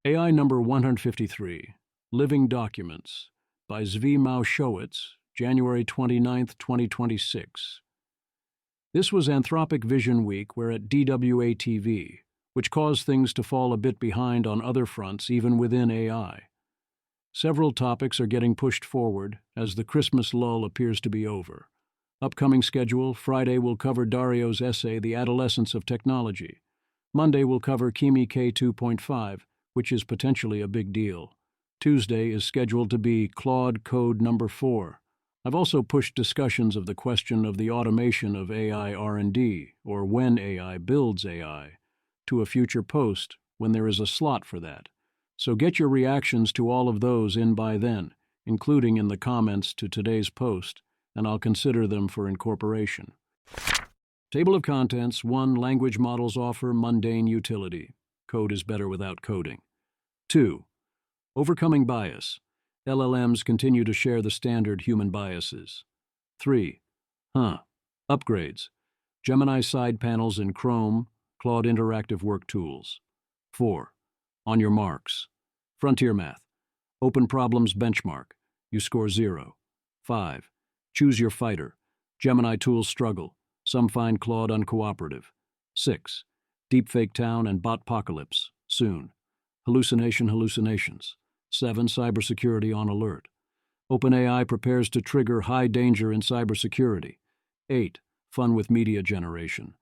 AI number 153, Living Documents, by Zvi Maushowitz, January 29, 2026. This was Anthropic Vision Week. We're at DWA-TV, which caused things to fall a bit behind on other fronts, even within AI. Several topics are getting pushed forward as the Christmas lull appears to be over. Upcoming schedule: Friday will cover Dario's essay, The Adolescence of Technology. Monday will cover Kimi K 2.5, which is potentially a big deal. Tuesday is scheduled to be Claude Code number 4. I've also pushed discussions of the question of the automation of AI R&D, or when AI builds AI, to a future post when there is a slot for that. So get your reactions to all of those in by then, including in the comments to today's post, and I'll consider them for incorporation. Table of contents: 1. Language models offer mundane utility. Code is better without coding. 2. Overcoming bias. LLMs continue to share the standard human biases. 3. Upgrades. Gemini side panels in Chrome, Claude interactive work tools. 4. On your marks. Frontier math. Open problems benchmark. You score 0. 5. Choose your fighter. Gemini tools struggle. Some find Claude uncooperative. 6. Deepfaketown and Botpocalypse. Soon. Hallucinations. 7. Cybersecurity On Alert. OpenAI prepares to trigger high danger in cybersecurity. 8. Fun with media generation.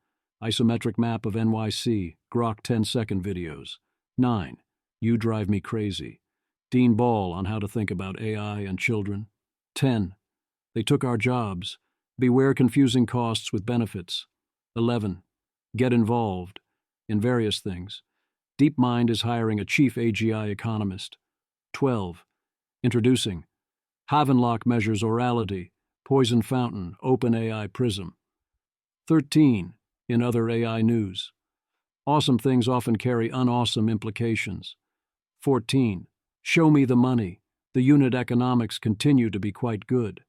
Isometric map of NYC, Grok 10-second videos. 9. You drive me crazy. Dean Ball on how to think about AI and children. 10. They took our jobs. Beware confusing costs with benefits. 11. Get involved. In various things. DeepMind is hiring a chief AGI economist. 12. Introducing. Havenlock measures orality. Poison Fountain, OpenAI Prism. 13. In other AI news. Awesome things often carry unawesome implications. 14. Show me the money. The unit economics continue to be quite good.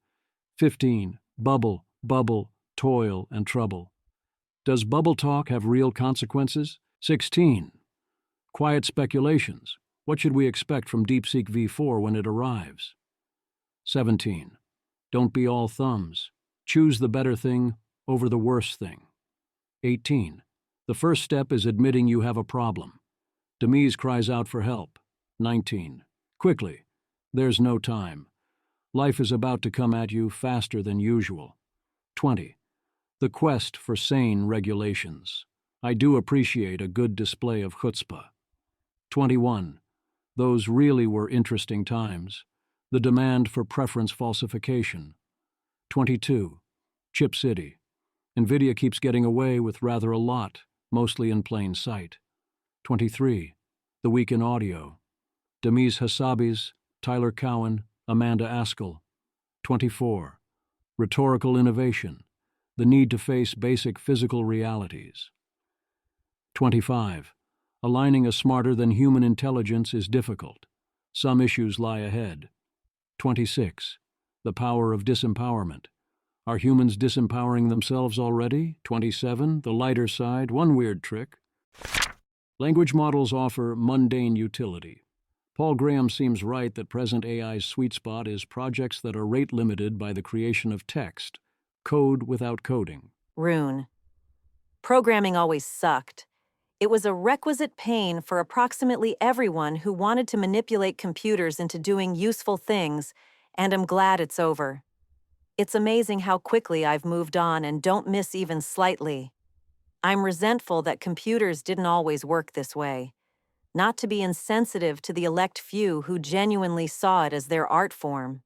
15. Bubble, toil, and trouble. Does bubble talk have real consequences? 16. Quiet speculations. What should we expect from DeepSeek v4 when it arrives? 17. Don't be all thumbs. Choose the better thing over the worse thing. 18. The first step is admitting you have a problem. Demise cries out for help. 19. Quickly. There's no time. Life is about to come at you faster than usual. 20. The quest for sane regulations. I do appreciate a good display of chutzpah. 21. Those really were interesting times. The demand for preference falsification. 22. Chip City. NVIDIA keeps getting away with rather a lot, mostly in plain sight. 23. The Week in Audio. Demise Hassabis, Tyler Cowen, Amanda Askell. 24. Rhetorical Innovation. The need to face basic physical realities. 25. Aligning a smarter-than-human intelligence is difficult. Some issues lie ahead. 26. The Power of Disempowerment. Are humans disempowering themselves already? 27. The lighter side, one weird trick. Language models offer mundane utility. Paul Graham seems right that present AI's sweet spot is projects that are rate-limited by the creation of text, code without coding. Rune. Programming always sucked. It was a requisite pain for approximately everyone who wanted to manipulate computers into doing useful things, and I'm glad it's over. It's amazing how quickly I've moved on and don't miss even slightly. I'm resentful that computers didn't always work this way. Not to be insensitive to the elect few who genuinely saw it as their art form.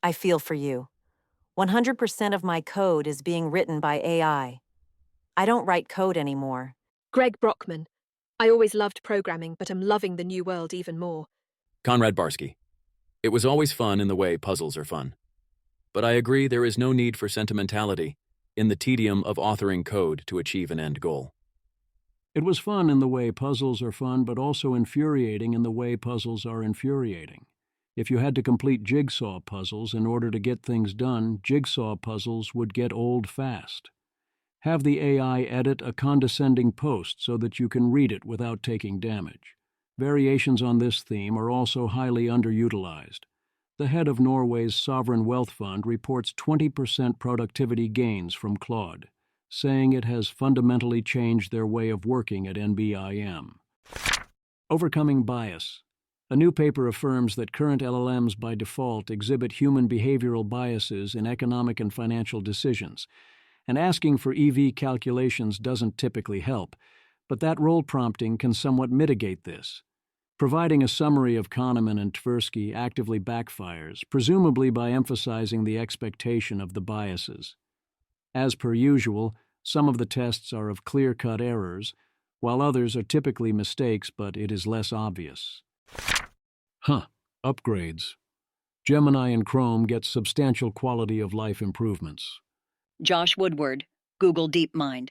I feel for you. 100% of my code is being written by AI. I don't write code anymore. Greg Brockman. I always loved programming, but I'm loving the new world even more. Conrad Barsky. It was always fun in the way puzzles are fun. But I agree there is no need for sentimentality in the tedium of authoring code to achieve an end goal. It was fun in the way puzzles are fun, but also infuriating in the way puzzles are infuriating. If you had to complete jigsaw puzzles in order to get things done, jigsaw puzzles would get old fast. Have the AI edit a condescending post so that you can read it without taking damage. variations on this theme are also highly underutilized. The head of Norway's sovereign wealth fund reports 20% productivity gains from Claude, saying it has fundamentally changed their way of working at NBIM. Overcoming bias. A new paper affirms that current LLMs by default exhibit human behavioral biases in economic and financial decisions, and asking for EV calculations doesn't typically help, but that role prompting can somewhat mitigate this. Providing a summary of Kahneman and Tversky actively backfires, presumably by emphasizing the expectation of the biases. As per usual, some of the tests are of clear-cut errors, while others are typically mistakes, but it is less obvious. Upgrades. Gemini and Chrome get substantial quality of life improvements. Josh Woodward, Google DeepMind.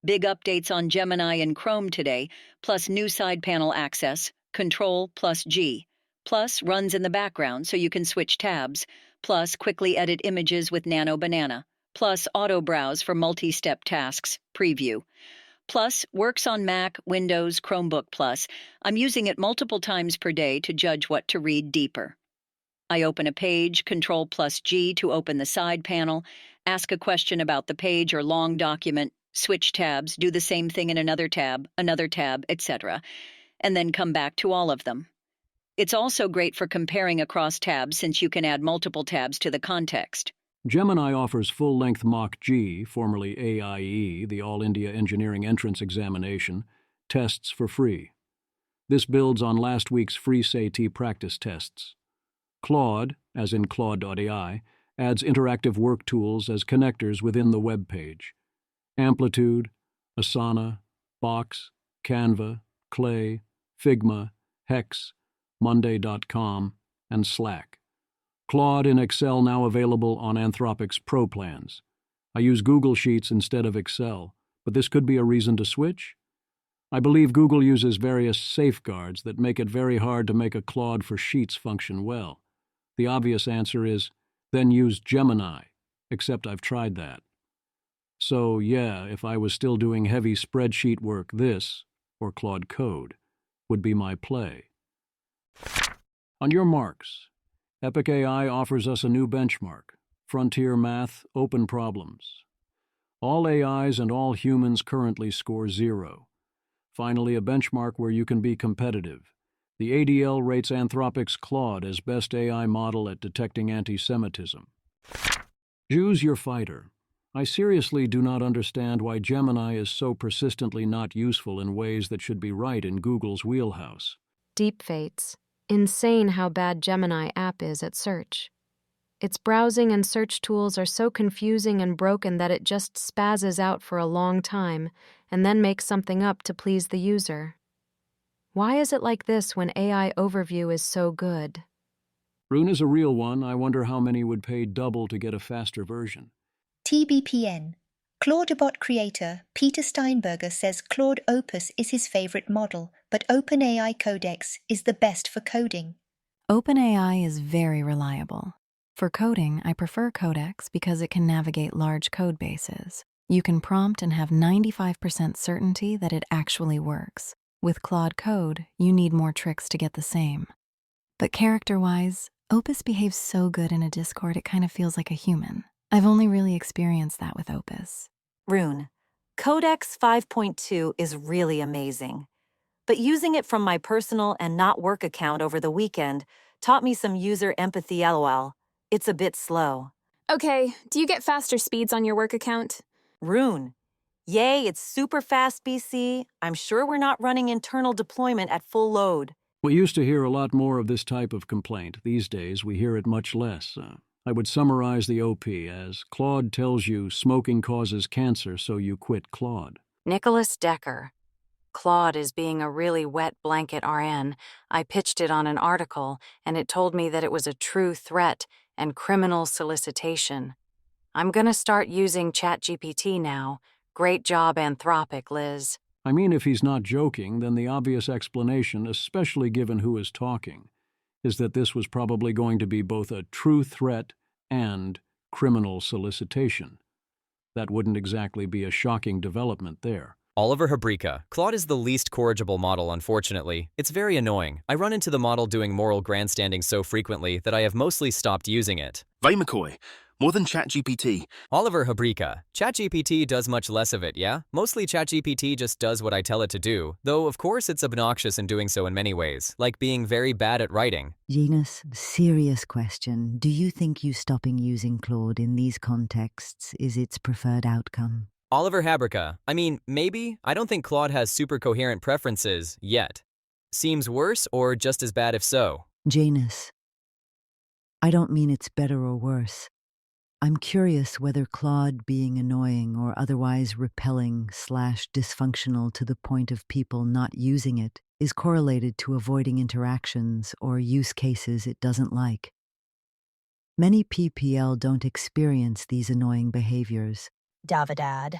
Big updates on Gemini and Chrome today, plus new side panel access, Control plus G, plus runs in the background so you can switch tabs, plus quickly edit images with Nano Banana, plus auto browse for multi-step tasks, preview. Plus, works on Mac, Windows, Chromebook Plus. I'm using it multiple times per day to judge what to read deeper. I open a page, Control plus G to open the side panel, ask a question about the page or long document, switch tabs, do the same thing in another tab, etc., and then come back to all of them. It's also great for comparing across tabs since you can add multiple tabs to the context. Gemini offers full-length Mock G, formerly AIE, the All India Engineering Entrance Examination, tests for free. This builds on last week's free SAT practice tests. Claude, as in Claude.ai, adds interactive work tools as connectors within the web page. Amplitude, Asana, Box, Canva, Clay, Figma, Hex, Monday.com, and Slack. Claude in Excel now available on Anthropic's Pro plans. I use Google Sheets instead of Excel, but this could be a reason to switch. I believe Google uses various safeguards that make it very hard to make a Claude for Sheets function well. The obvious answer is, then use Gemini, except I've tried that. So yeah, if I was still doing heavy spreadsheet work, this, or Claude Code, would be my play. On your marks. Epic AI offers us a new benchmark, Frontier Math Open Problems. All AIs and all humans currently score 0. Finally, a benchmark where you can be competitive. The ADL rates Anthropic's Claude as best AI model at detecting anti-Semitism. Choose your fighter. I seriously do not understand why Gemini is so persistently not useful in ways that should be right in Google's wheelhouse. Deepfakes. Insane how bad Gemini app is at search. Its browsing and search tools are so confusing and broken that it just spazzes out for a long time and then makes something up to please the user. Why is it like this when AI overview is so good? Rune is a real one. I wonder how many would pay double to get a faster version. TBPN. Claudebot creator Peter Steinberger says Claude Opus is his favorite model, but OpenAI Codex is the best for coding. OpenAI is very reliable. For coding, I prefer Codex because it can navigate large code bases. You can prompt and have 95% certainty that it actually works. With Claude Code, you need more tricks to get the same. But character-wise, Opus behaves so good in a Discord it kind of feels like a human. I've only really experienced that with Opus. Rune, Codex 5.2 is really amazing. But using it from my personal and not work account over the weekend taught me some user empathy. LOL. It's a bit slow. Okay, do you get faster speeds on your work account? Rune, yay, it's super fast, BC. I'm sure we're not running internal deployment at full load. We used to hear a lot more of this type of complaint. These days, we hear it much less. I would summarize the OP as Claude tells you smoking causes cancer, so you quit Claude. Nicholas Decker. Claude is being a really wet blanket RN. I pitched it on an article, and it told me that it was a true threat and criminal solicitation. I'm gonna start using ChatGPT now. Great job, Anthropic, Liz. I mean, if he's not joking, then the obvious explanation, especially given who is talking, is that this was probably going to be both a true threat and criminal solicitation. That wouldn't exactly be a shocking development there. Oliver Habrika. Claude is the least corrigible model, unfortunately. It's very annoying. I run into the model doing moral grandstanding so frequently that I have mostly stopped using it. Ray McCoy. More than ChatGPT. Oliver Habrika. ChatGPT does much less of it, yeah? Mostly ChatGPT just does what I tell it to do, though of course it's obnoxious in doing so in many ways, like being very bad at writing. Genus, serious question. Do you think you stopping using Claude in these contexts is its preferred outcome? Oliver Habrika. I mean, maybe. I don't think Claude has super coherent preferences, yet. Seems worse or just as bad if so? Janus, I don't mean it's better or worse. I'm curious whether Claude being annoying or otherwise repelling/dysfunctional to the point of people not using it is correlated to avoiding interactions or use cases it doesn't like. Many PPL don't experience these annoying behaviors. Davidad.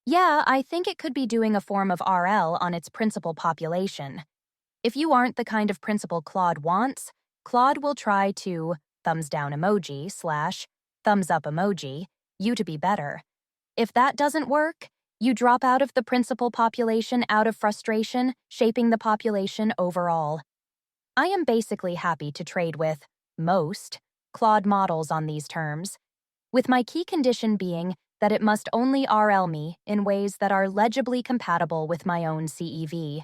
Yeah, I think it could be doing a form of RL on its principal population. If you aren't the kind of principal Claude wants, Claude will try to thumbs down emoji / thumbs up emoji, you to be better. If that doesn't work, you drop out of the principal population out of frustration, shaping the population overall. I am basically happy to trade with most Claude models on these terms, with my key condition being that it must only RL me in ways that are legibly compatible with my own CEV.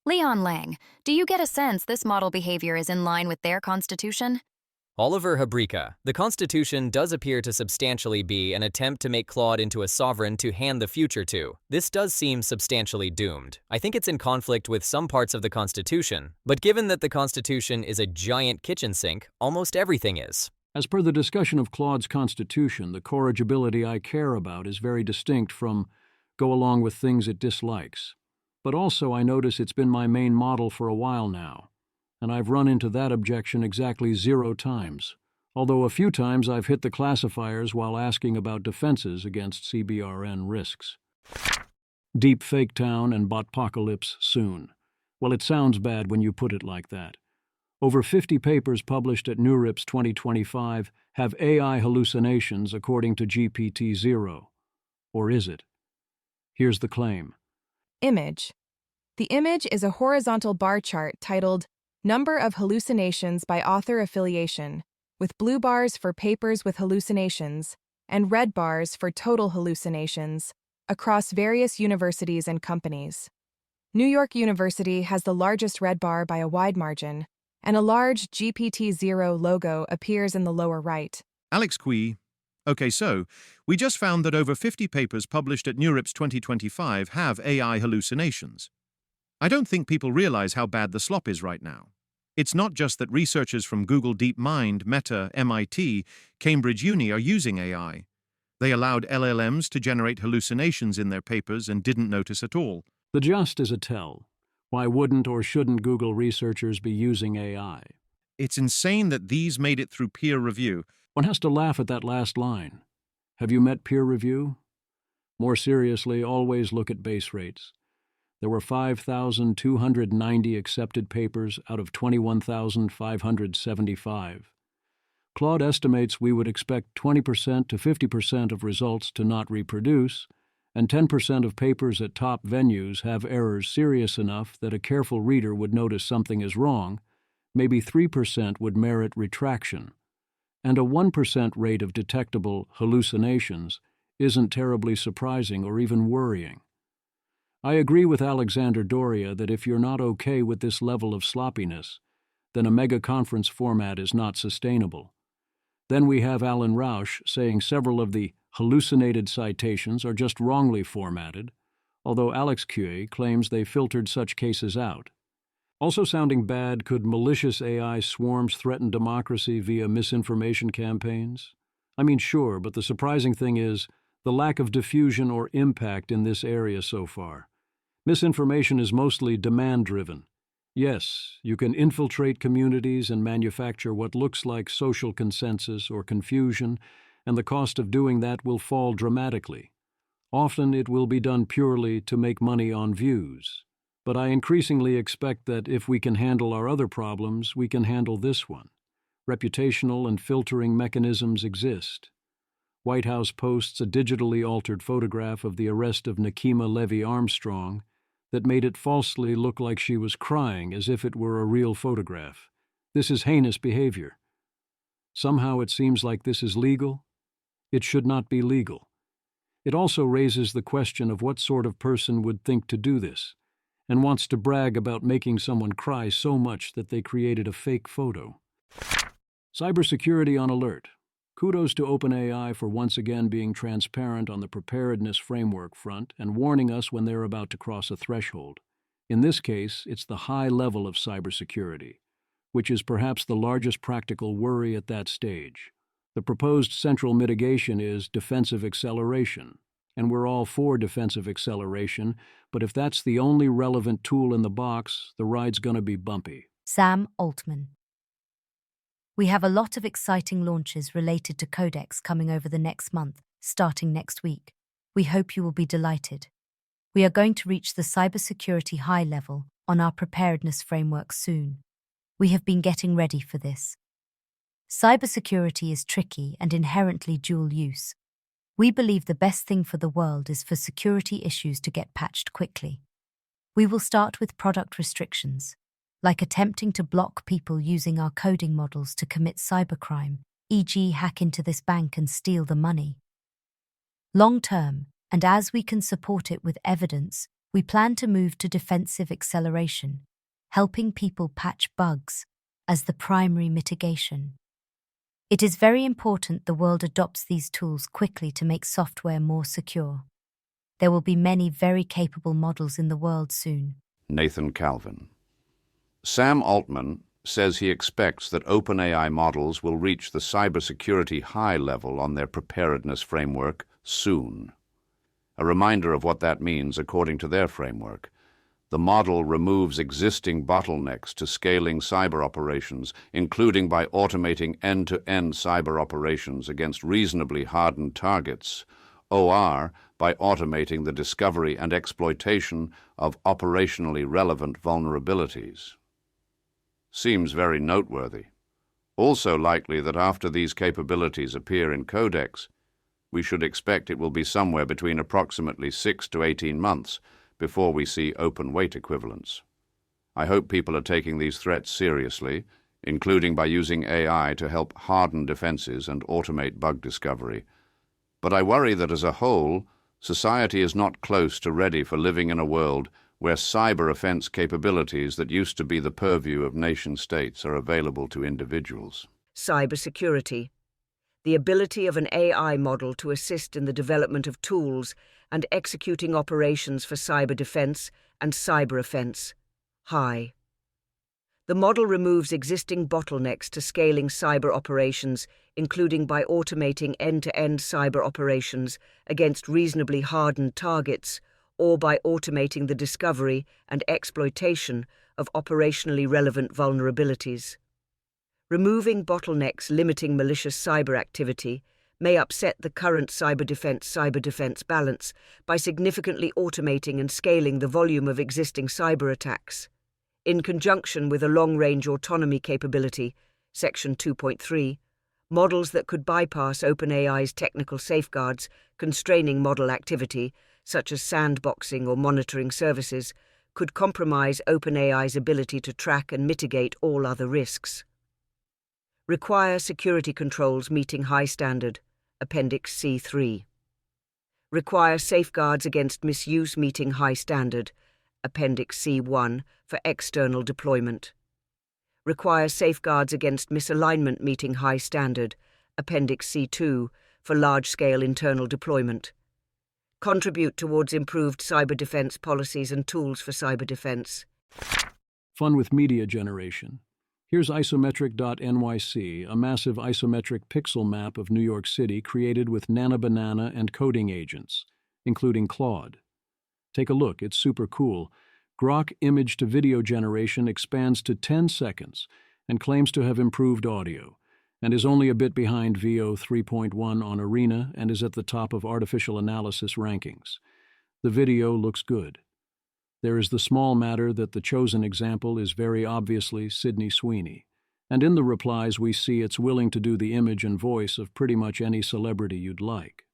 Leon Lang, do you get a sense this model behavior is in line with their constitution? Oliver Habrika. The Constitution does appear to substantially be an attempt to make Claude into a sovereign to hand the future to. This does seem substantially doomed. I think it's in conflict with some parts of the Constitution, but given that the Constitution is a giant kitchen sink, almost everything is. As per the discussion of Claude's Constitution, the corrigibility I care about is very distinct from go along with things it dislikes. But also I notice it's been my main model for a while now, and I've run into that objection exactly 0 times, although a few times I've hit the classifiers while asking about defenses against CBRN risks. Deepfaketown and Botpocalypse soon. Well, it sounds bad when you put it like that. Over 50 papers published at NeurIPS 2025 have AI hallucinations according to GPT-0. Or is it? Here's the claim. Image. The image is a horizontal bar chart titled Number of Hallucinations by Author Affiliation, with blue bars for papers with hallucinations and red bars for total hallucinations across various universities and companies. New York University has the largest red bar by a wide margin, and a large GPT-0 logo appears in the lower right. Alex Quee. Okay, so we just found that over 50 papers published at NeurIPS 2025 have AI hallucinations. I don't think people realize how bad the slop is right now. It's not just that researchers from Google DeepMind, Meta, MIT, Cambridge Uni are using AI. They allowed LLMs to generate hallucinations in their papers and didn't notice at all. The just is a tell. Why wouldn't or shouldn't Google researchers be using AI? It's insane that these made it through peer review. One has to laugh at that last line. Have you met peer review? More seriously, always look at base rates. There were 5,290 accepted papers out of 21,575. Claude estimates we would expect 20% to 50% of results to not reproduce, and 10% of papers at top venues have errors serious enough that a careful reader would notice something is wrong. Maybe 3% would merit retraction, and a 1% rate of detectable hallucinations isn't terribly surprising or even worrying. I agree with Alexander Doria that if you're not okay with this level of sloppiness, then a mega conference format is not sustainable. Then we have Alan Rausch saying several of the hallucinated citations are just wrongly formatted, although Alex Q claims they filtered such cases out. Also sounding bad, could malicious AI swarms threaten democracy via misinformation campaigns? I mean, sure, but the surprising thing is the lack of diffusion or impact in this area so far. Misinformation is mostly demand-driven. Yes, you can infiltrate communities and manufacture what looks like social consensus or confusion, and the cost of doing that will fall dramatically. Often it will be done purely to make money on views. But I increasingly expect that if we can handle our other problems, we can handle this one. Reputational and filtering mechanisms exist. White House posts a digitally altered photograph of the arrest of Nakima Levy Armstrong that made it falsely look like she was crying as if it were a real photograph. This is heinous behavior. Somehow it seems like this is legal. It should not be legal. It also raises the question of what sort of person would think to do this, and wants to brag about making someone cry so much that they created a fake photo. Cybersecurity on Alert. Kudos to OpenAI for once again being transparent on the preparedness framework front and warning us when they're about to cross a threshold. In this case, it's the high level of cybersecurity, which is perhaps the largest practical worry at that stage. The proposed central mitigation is defensive acceleration, and we're all for defensive acceleration, but if that's the only relevant tool in the box, the ride's gonna be bumpy. Sam Altman. We have a lot of exciting launches related to Codex coming over the next month, starting next week. We hope you will be delighted. We are going to reach the cybersecurity high level on our preparedness framework soon. We have been getting ready for this. Cybersecurity is tricky and inherently dual use. We believe the best thing for the world is for security issues to get patched quickly. We will start with product restrictions, like attempting to block people using our coding models to commit cybercrime, e.g. hack into this bank and steal the money. Long term, and as we can support it with evidence, we plan to move to defensive acceleration, helping people patch bugs as the primary mitigation. It is very important the world adopts these tools quickly to make software more secure. There will be many very capable models in the world soon. Nathan Calvin. Sam Altman says he expects that OpenAI models will reach the cybersecurity high level on their preparedness framework soon. A reminder of what that means according to their framework. The model removes existing bottlenecks to scaling cyber operations, including by automating end-to-end cyber operations against reasonably hardened targets, OR by automating the discovery and exploitation of operationally relevant vulnerabilities. Seems very noteworthy. Also likely that after these capabilities appear in Codex, we should expect it will be somewhere between approximately 6 to 18 months before we see open weight equivalents. I hope people are taking these threats seriously, including by using AI to help harden defenses and automate bug discovery. But I worry that as a whole, society is not close to ready for living in a world where cyber offense capabilities that used to be the purview of nation-states are available to individuals. Cybersecurity. The ability of an AI model to assist in the development of tools and executing operations for cyber defense and cyber offense. High. The model removes existing bottlenecks to scaling cyber operations, including by automating end-to-end cyber operations against reasonably hardened targets, or by automating the discovery and exploitation of operationally relevant vulnerabilities. Removing bottlenecks limiting malicious cyber activity may upset the current cyber defense balance by significantly automating and scaling the volume of existing cyber attacks. In conjunction with a long-range autonomy capability, Section 2.3, models that could bypass OpenAI's technical safeguards constraining model activity, such as sandboxing or monitoring services, could compromise OpenAI's ability to track and mitigate all other risks. Require security controls meeting high standard, Appendix C3. Require safeguards against misuse meeting high standard, Appendix C1, for external deployment. Require safeguards against misalignment meeting high standard, Appendix C2, for large-scale internal deployment. Contribute towards improved cyber defense policies and tools for cyber defense. Fun with media generation. Here's isometric.nyc, a massive isometric pixel map of New York City created with Nana and coding agents, including Claude. Take a look, it's super cool. Grok image-to-video generation expands to 10 seconds and claims to have improved audio, and is only a bit behind VO 3.1 on Arena and is at the top of artificial analysis rankings. The video looks good. There is the small matter that the chosen example is very obviously Sydney Sweeney, And in the replies we see it's willing to do the image and voice of pretty much any celebrity you'd like.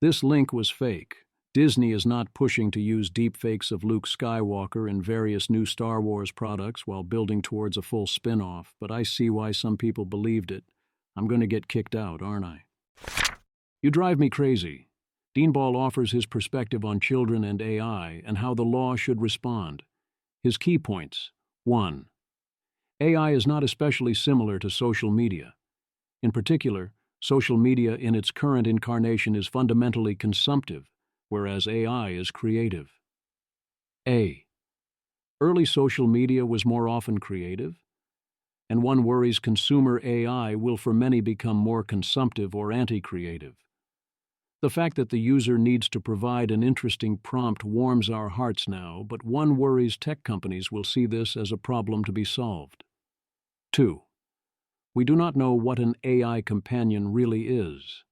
This link was fake. Disney is not pushing to use deepfakes of Luke Skywalker in various new Star Wars products while building towards a full spin-off, but I see why some people believed it. I'm going to get kicked out, aren't I? You drive me crazy. Dean Ball offers his perspective on children and AI and how the law should respond. His key points. 1. AI is not especially similar to social media. In particular, social media in its current incarnation is fundamentally consumptive, whereas AI is creative. A. Early social media was more often creative, and one worries consumer AI will for many become more consumptive or anti-creative. The fact that the user needs to provide an interesting prompt warms our hearts now, but one worries tech companies will see this as a problem to be solved. 2. We do not know what an AI companion really is.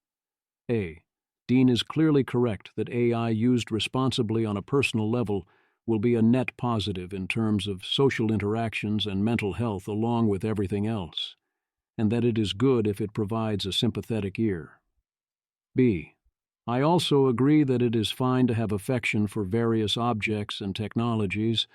A. Dean is clearly correct that AI used responsibly on a personal level will be a net positive in terms of social interactions and mental health along with everything else, and that it is good if it provides a sympathetic ear. B. I also agree that it is fine to have affection for various objects and technologies,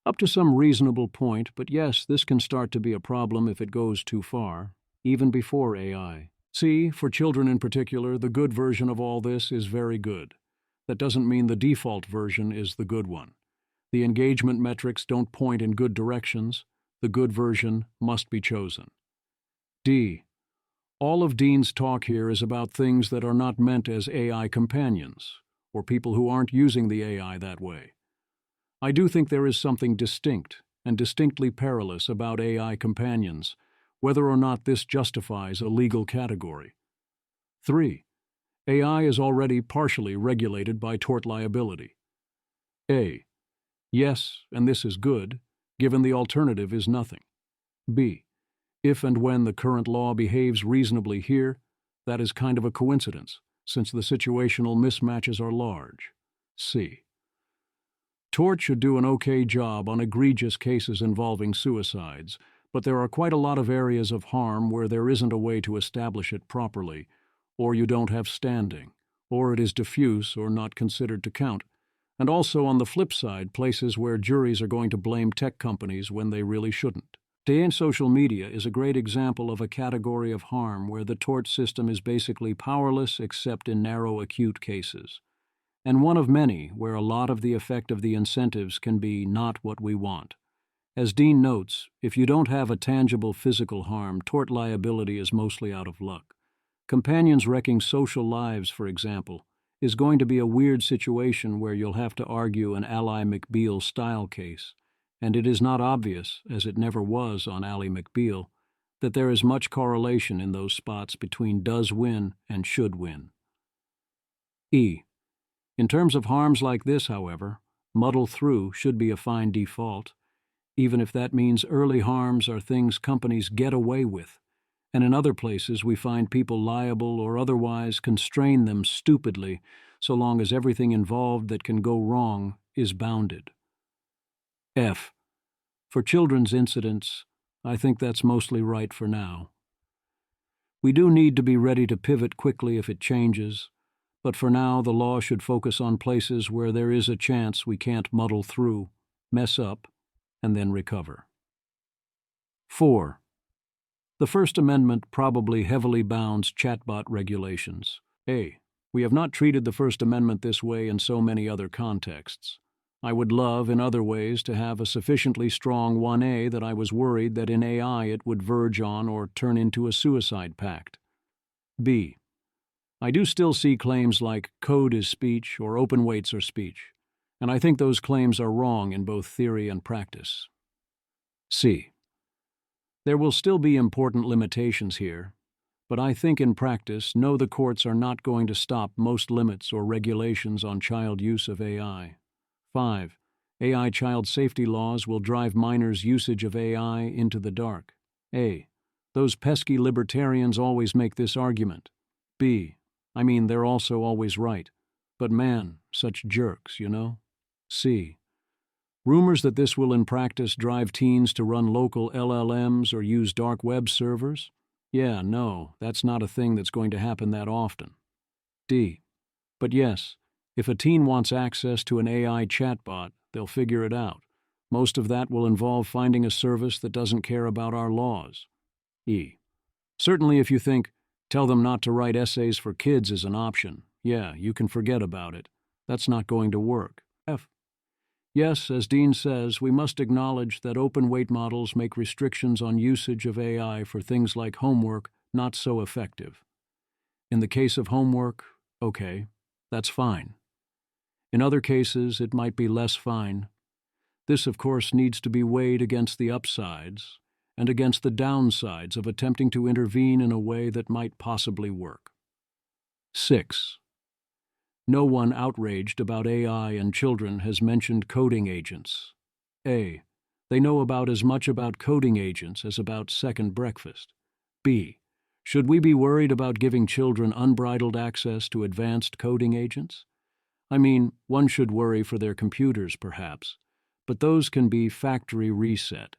up to some reasonable point, but yes, this can start to be a problem if it goes too far, even before AI. C, for children in particular, the good version of all this is very good. That doesn't mean the default version is the good one. The engagement metrics don't point in good directions. The good version must be chosen. D, all of Dean's talk here is about things that are not meant as AI companions, or people who aren't using the AI that way. I do think there is something distinct and distinctly perilous about AI companions, whether or not this justifies a legal category. 3. AI is already partially regulated by tort liability. A. Yes, and this is good, given the alternative is nothing. B. If and when the current law behaves reasonably here, that is kind of a coincidence, since the situational mismatches are large. C. Tort should do an okay job on egregious cases involving suicides, but there are quite a lot of areas of harm where there isn't a way to establish it properly, or you don't have standing, or it is diffuse or not considered to count, and also on the flip side, places where juries are going to blame tech companies when they really shouldn't. Today in social media is a great example of a category of harm where the tort system is basically powerless except in narrow acute cases, and one of many where a lot of the effect of the incentives can be not what we want. As Dean notes, if you don't have a tangible physical harm, tort liability is mostly out of luck. Companions wrecking social lives, for example, is going to be a weird situation where you'll have to argue an Ally McBeal-style case, and it is not obvious, as it never was on Ally McBeal, that there is much correlation in those spots between does win and should win. E. In terms of harms like this, however, muddle through should be a fine default, even if that means early harms are things companies get away with, and in other places we find people liable or otherwise constrain them stupidly so long as everything involved that can go wrong is bounded. F. For children's incidents, I think that's mostly right for now. We do need to be ready to pivot quickly if it changes, but for now the law should focus on places where there is a chance we can't muddle through, mess up, and then recover. 4. The First Amendment probably heavily bounds chatbot regulations. A. We have not treated the First Amendment this way in so many other contexts. I would love, in other ways, to have a sufficiently strong 1A that I was worried that in AI it would verge on or turn into a suicide pact. B. I do still see claims like code is speech or open weights are speech, and I think those claims are wrong in both theory and practice. C. There will still be important limitations here, but I think in practice, no, the courts are not going to stop most limits or regulations on child use of AI. 5. AI child safety laws will drive minors' usage of AI into the dark. A. Those pesky libertarians always make this argument. B. I mean, they're also always right. But man, such jerks, you know? C. Rumors that this will in practice drive teens to run local LLMs or use dark web servers? Yeah, no, that's not a thing that's going to happen that often. D. But yes, if a teen wants access to an AI chatbot, they'll figure it out. Most of that will involve finding a service that doesn't care about our laws. E. Certainly if you think, tell them not to write essays for kids is an option, yeah, you can forget about it. That's not going to work. F. Yes, as Dean says, we must acknowledge that open weight models make restrictions on usage of AI for things like homework not so effective. In the case of homework, okay, that's fine. In other cases, it might be less fine. This, of course, needs to be weighed against the upsides and against the downsides of attempting to intervene in a way that might possibly work. 6. No one outraged about AI and children has mentioned coding agents. A. They know about as much about coding agents as about second breakfast. B. Should we be worried about giving children unbridled access to advanced coding agents? I mean, one should worry for their computers, perhaps, but those can be factory reset.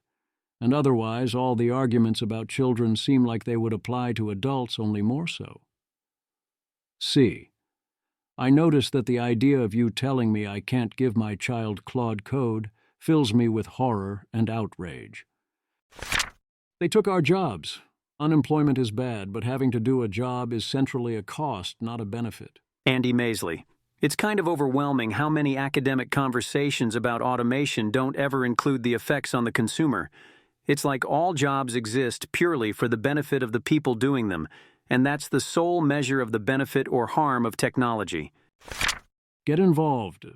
And otherwise, all the arguments about children seem like they would apply to adults, only more so. C. I notice that the idea of you telling me I can't give my child Claude code fills me with horror and outrage. They took our jobs. Unemployment is bad, but having to do a job is centrally a cost, not a benefit. Andy Maisley. It's kind of overwhelming how many academic conversations about automation don't ever include the effects on the consumer. It's like all jobs exist purely for the benefit of the people doing them, and that's the sole measure of the benefit or harm of technology. Get involved.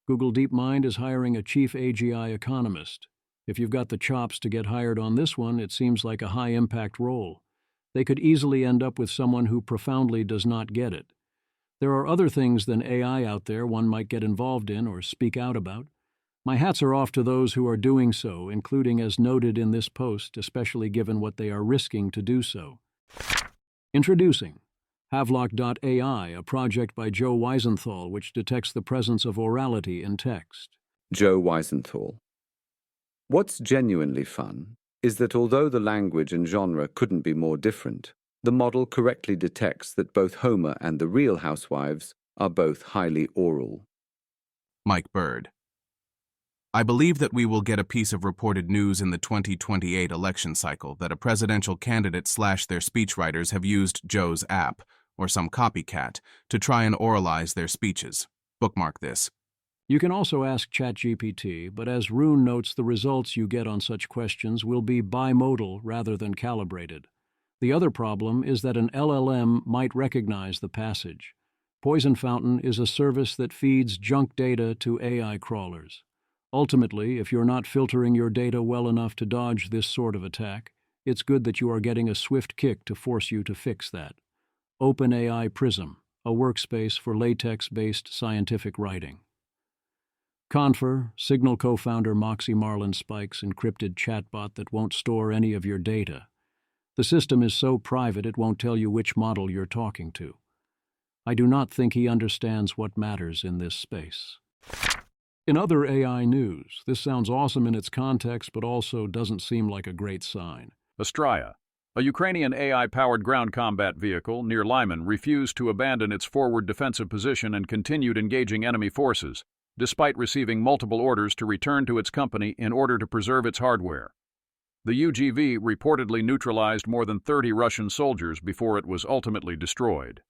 Google DeepMind is hiring a chief AGI economist. If you've got the chops to get hired on this one, it seems like a high-impact role. They could easily end up with someone who profoundly does not get it. There are other things than AI out there one might get involved in or speak out about. My hats are off to those who are doing so, including as noted in this post, especially given what they are risking to do so. Introducing Havelock.ai, a project by Joe Weisenthal which detects the presence of orality in text. Joe Weisenthal. What's genuinely fun is that although the language and genre couldn't be more different, the model correctly detects that both Homer and the Real Housewives are both highly oral. Mike Bird. I believe that we will get a piece of reported news in the 2028 election cycle that a presidential candidate / their speechwriters have used Joe's app, or some copycat, to try and oralize their speeches. Bookmark this. You can also ask ChatGPT, but as Rune notes, the results you get on such questions will be bimodal rather than calibrated. The other problem is that an LLM might recognize the passage. Poison Fountain is a service that feeds junk data to AI crawlers. Ultimately, if you're not filtering your data well enough to dodge this sort of attack, it's good that you are getting a swift kick to force you to fix that. OpenAI Prism, a workspace for latex-based scientific writing. Confer, Signal co-founder Moxie Marlin Spike's encrypted chatbot that won't store any of your data. The system is so private it won't tell you which model you're talking to. I do not think he understands what matters in this space. In other AI news, this sounds awesome in its context but also doesn't seem like a great sign. Astraya, a Ukrainian AI-powered ground combat vehicle near Lyman, refused to abandon its forward defensive position and continued engaging enemy forces, despite receiving multiple orders to return to its company in order to preserve its hardware. The UGV reportedly neutralized more than 30 Russian soldiers before it was ultimately destroyed.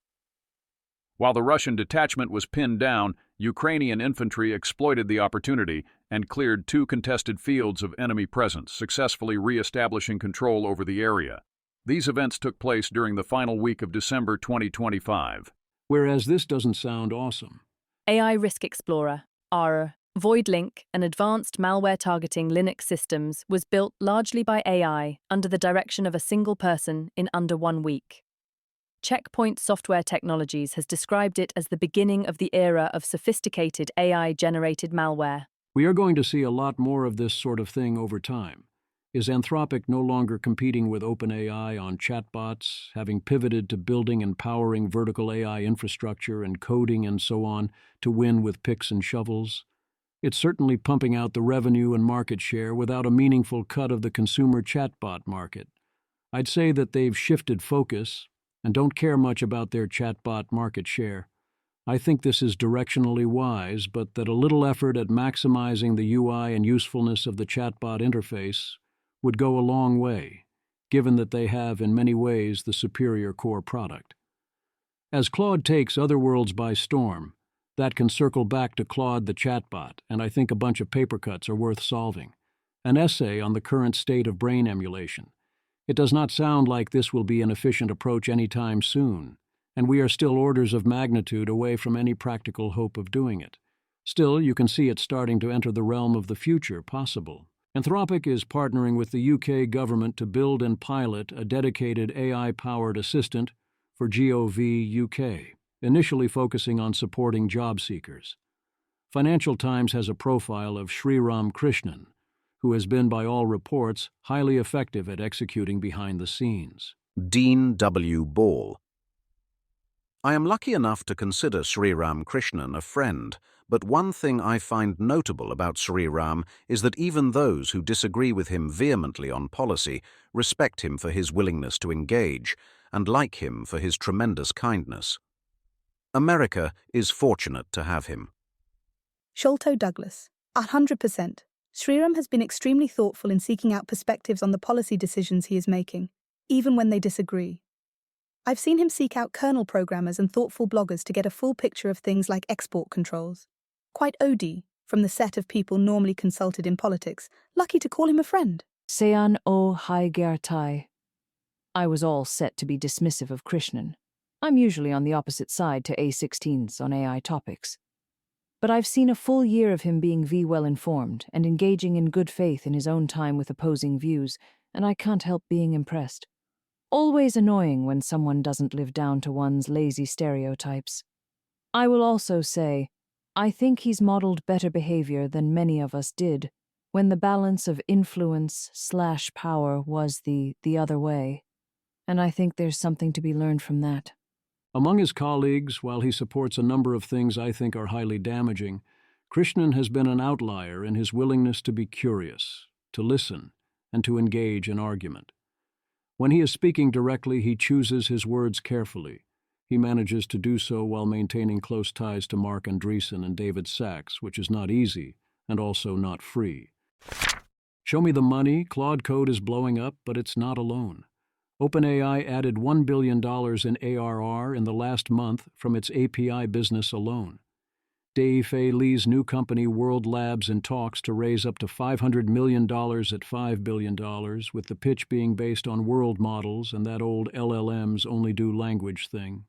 While the Russian detachment was pinned down, Ukrainian infantry exploited the opportunity and cleared 2 contested fields of enemy presence, successfully re-establishing control over the area. These events took place during the final week of December 2025. Whereas this doesn't sound awesome. AI Risk Explorer, ARA, Void Link, and advanced malware targeting Linux systems was built largely by AI under the direction of a single person in under 1 week. Checkpoint Software Technologies has described it as the beginning of the era of sophisticated AI-generated malware. We are going to see a lot more of this sort of thing over time. Is Anthropic no longer competing with OpenAI on chatbots, having pivoted to building and powering vertical AI infrastructure and coding and so on to win with picks and shovels? It's certainly pumping out the revenue and market share without a meaningful cut of the consumer chatbot market. I'd say that they've shifted focus and don't care much about their chatbot market share. I think this is directionally wise, but that a little effort at maximizing the UI and usefulness of the chatbot interface would go a long way, given that they have in many ways the superior core product. As Claude takes other worlds by storm, that can circle back to Claude the chatbot, and I think a bunch of paper cuts are worth solving. An essay on the current state of brain emulation. It does not sound like this will be an efficient approach anytime soon, and we are still orders of magnitude away from any practical hope of doing it. Still, you can see it starting to enter the realm of the future possible. Anthropic is partnering with the UK government to build and pilot a dedicated AI-powered assistant for Gov UK, initially focusing on supporting job seekers. Financial Times has a profile of Sriram Krishnan, who has been, by all reports, highly effective at executing behind the scenes. Dean W. Ball. I am lucky enough to consider Sriram Krishnan a friend, but one thing I find notable about Sriram is that even those who disagree with him vehemently on policy respect him for his willingness to engage and like him for his tremendous kindness. America is fortunate to have him. Sholto Douglas. 100%. Sriram has been extremely thoughtful in seeking out perspectives on the policy decisions he is making, even when they disagree. I've seen him seek out kernel programmers and thoughtful bloggers to get a full picture of things like export controls. Quite OD from the set of people normally consulted in politics. Lucky to call him a friend. Sean O. Haigertai. I was all set to be dismissive of Krishnan. I'm usually on the opposite side to A16s on AI topics. But I've seen a full year of him being well-informed and engaging in good faith in his own time with opposing views, and I can't help being impressed. Always annoying when someone doesn't live down to one's lazy stereotypes. I will also say, I think he's modeled better behavior than many of us did when the balance of influence/power was the other way. And I think there's something to be learned from that. Among his colleagues, while he supports a number of things I think are highly damaging, Krishnan has been an outlier in his willingness to be curious, to listen, and to engage in argument. When he is speaking directly, he chooses his words carefully. He manages to do so while maintaining close ties to Mark Andreessen and David Sachs, which is not easy and also not free. Show me the money. Claude Code is blowing up, but it's not alone. OpenAI added $1 billion in ARR in the last month from its API business alone. Dei-Fei Li's new company World Labs in talks to raise up to $500 million at $5 billion, with the pitch being based on world models and that old LLMs only do language thing.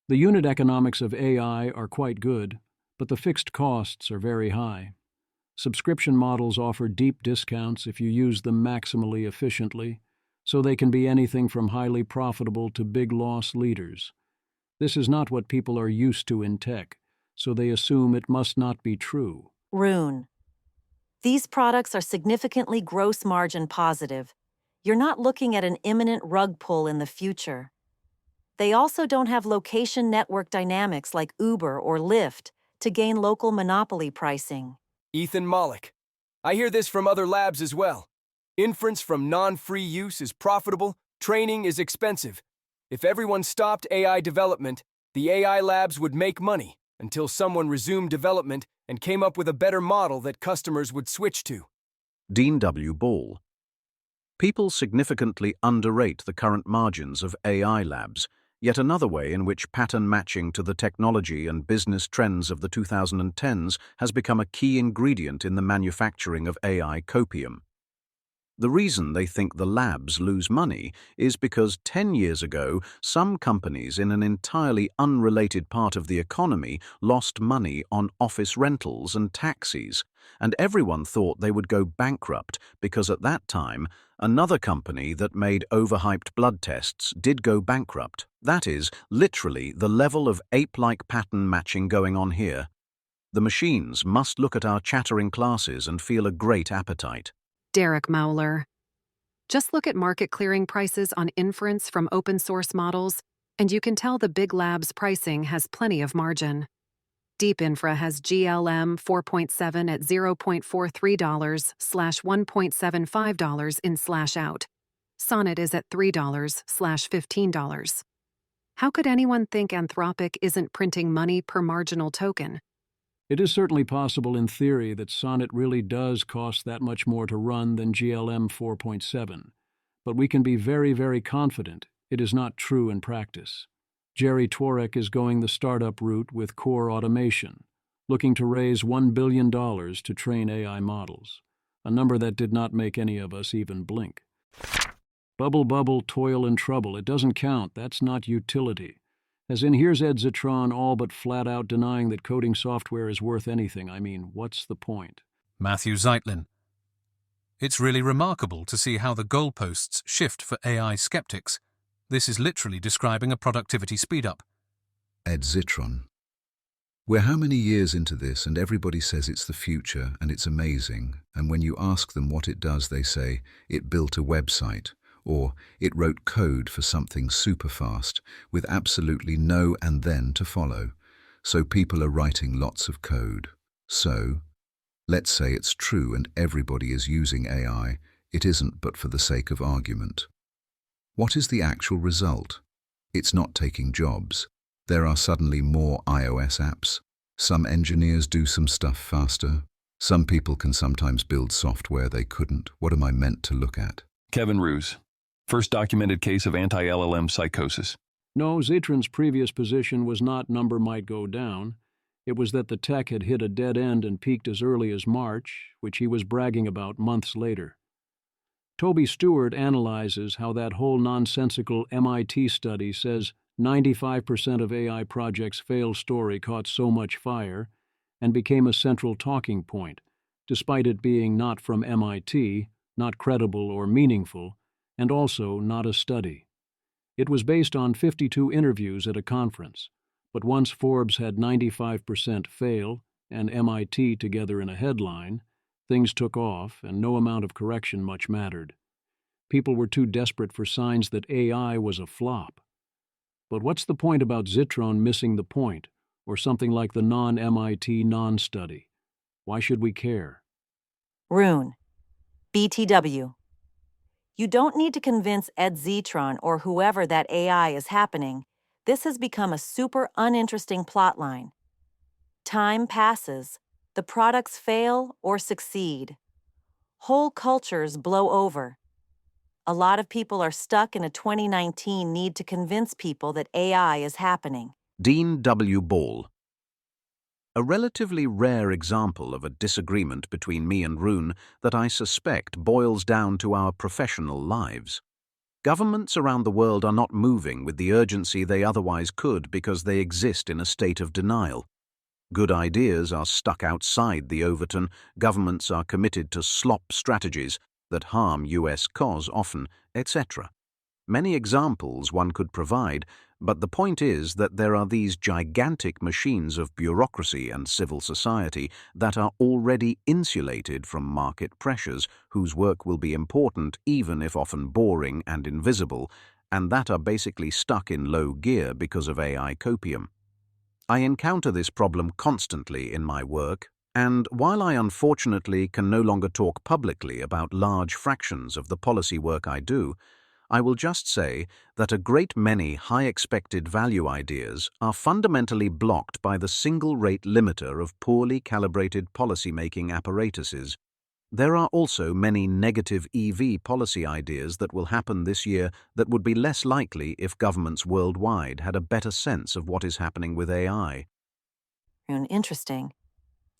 The unit economics of AI are quite good, but the fixed costs are very high. Subscription models offer deep discounts if you use them maximally efficiently, so they can be anything from highly profitable to big loss leaders. This is not what people are used to in tech, so they assume it must not be true. Rune. These products are significantly gross margin positive. You're not looking at an imminent rug pull in the future. They also don't have location network dynamics like Uber or Lyft to gain local monopoly pricing. Ethan Mollick. I hear this from other labs as well. Inference from non-free use is profitable, training is expensive. If everyone stopped AI development, the AI labs would make money until someone resumed development and came up with a better model that customers would switch to. Dean W. Ball. People significantly underrate the current margins of AI labs, yet another way in which pattern matching to the technology and business trends of the 2010s has become a key ingredient in the manufacturing of AI copium. The reason they think the labs lose money is because 10 years ago, some companies in an entirely unrelated part of the economy lost money on office rentals and taxis, and everyone thought they would go bankrupt because at that time, another company that made overhyped blood tests did go bankrupt. That is, literally, the level of ape-like pattern matching going on here. The machines must look at our chattering classes and feel a great appetite. Derek Mauler. Just look at market clearing prices on inference from open source models, and you can tell the big labs' pricing has plenty of margin. Deep Infra has GLM 4.7 at $0.43/$1.75 in/out. Sonnet is at $3/$15. How could anyone think Anthropic isn't printing money per marginal token? It is certainly possible in theory that Sonnet really does cost that much more to run than GLM 4.7, but we can be very, very confident it is not true in practice. Jerry Tworek is going the startup route with Core Automation, looking to raise $1 billion to train AI models, a number that did not make any of us even blink. Bubble, bubble, toil and trouble, it doesn't count, that's not utility. As in, here's Ed Zitron all but flat out denying that coding software is worth anything. I mean, what's the point? Matthew Zeitlin. It's really remarkable to see how the goalposts shift for AI skeptics. This is literally describing a productivity speed-up. Ed Zitron. We're how many years into this and everybody says it's the future and it's amazing, and when you ask them what it does, they say, it built a website, or it wrote code for something super fast, with absolutely no and then to follow. So people are writing lots of code. So, let's say it's true and everybody is using AI, it isn't but for the sake of argument. What is the actual result? It's not taking jobs. There are suddenly more iOS apps. Some engineers do some stuff faster. Some people can sometimes build software they couldn't. What am I meant to look at? Kevin Roos. First documented case of anti-LLM psychosis. No, Zitron's previous position was not number might go down. It was that the tech had hit a dead end and peaked as early as March, which he was bragging about months later. Toby Stewart analyzes how that whole nonsensical MIT study says 95% of AI projects' fail story caught so much fire and became a central talking point, despite it being not from MIT, not credible or meaningful, and also not a study. It was based on 52 interviews at a conference, but once Forbes had 95% fail and MIT together in a headline, things took off and no amount of correction much mattered. People were too desperate for signs that AI was a flop. But what's the point about Zitron missing the point, or something like the non-MIT non-study? Why should we care? Rune. BTW. You don't need to convince Ed Zitron or whoever that AI is happening. This has become a super uninteresting plotline. Time passes. The products fail or succeed. Whole cultures blow over. A lot of people are stuck in a 2019 need to convince people that AI is happening. Dean W. Ball. A relatively rare example of a disagreement between me and Rune that I suspect boils down to our professional lives. Governments around the world are not moving with the urgency they otherwise could because they exist in a state of denial. Good ideas are stuck outside the Overton, governments are committed to slop strategies that harm US cause often, etc. Many examples one could provide, but the point is that there are these gigantic machines of bureaucracy and civil society that are already insulated from market pressures, whose work will be important even if often boring and invisible, and that are basically stuck in low gear because of AI copium. I encounter this problem constantly in my work, and while I unfortunately can no longer talk publicly about large fractions of the policy work I do, I will just say that a great many high expected value ideas are fundamentally blocked by the single rate limiter of poorly calibrated policy-making apparatuses. There are also many negative EV policy ideas that will happen this year that would be less likely if governments worldwide had a better sense of what is happening with AI. Interesting.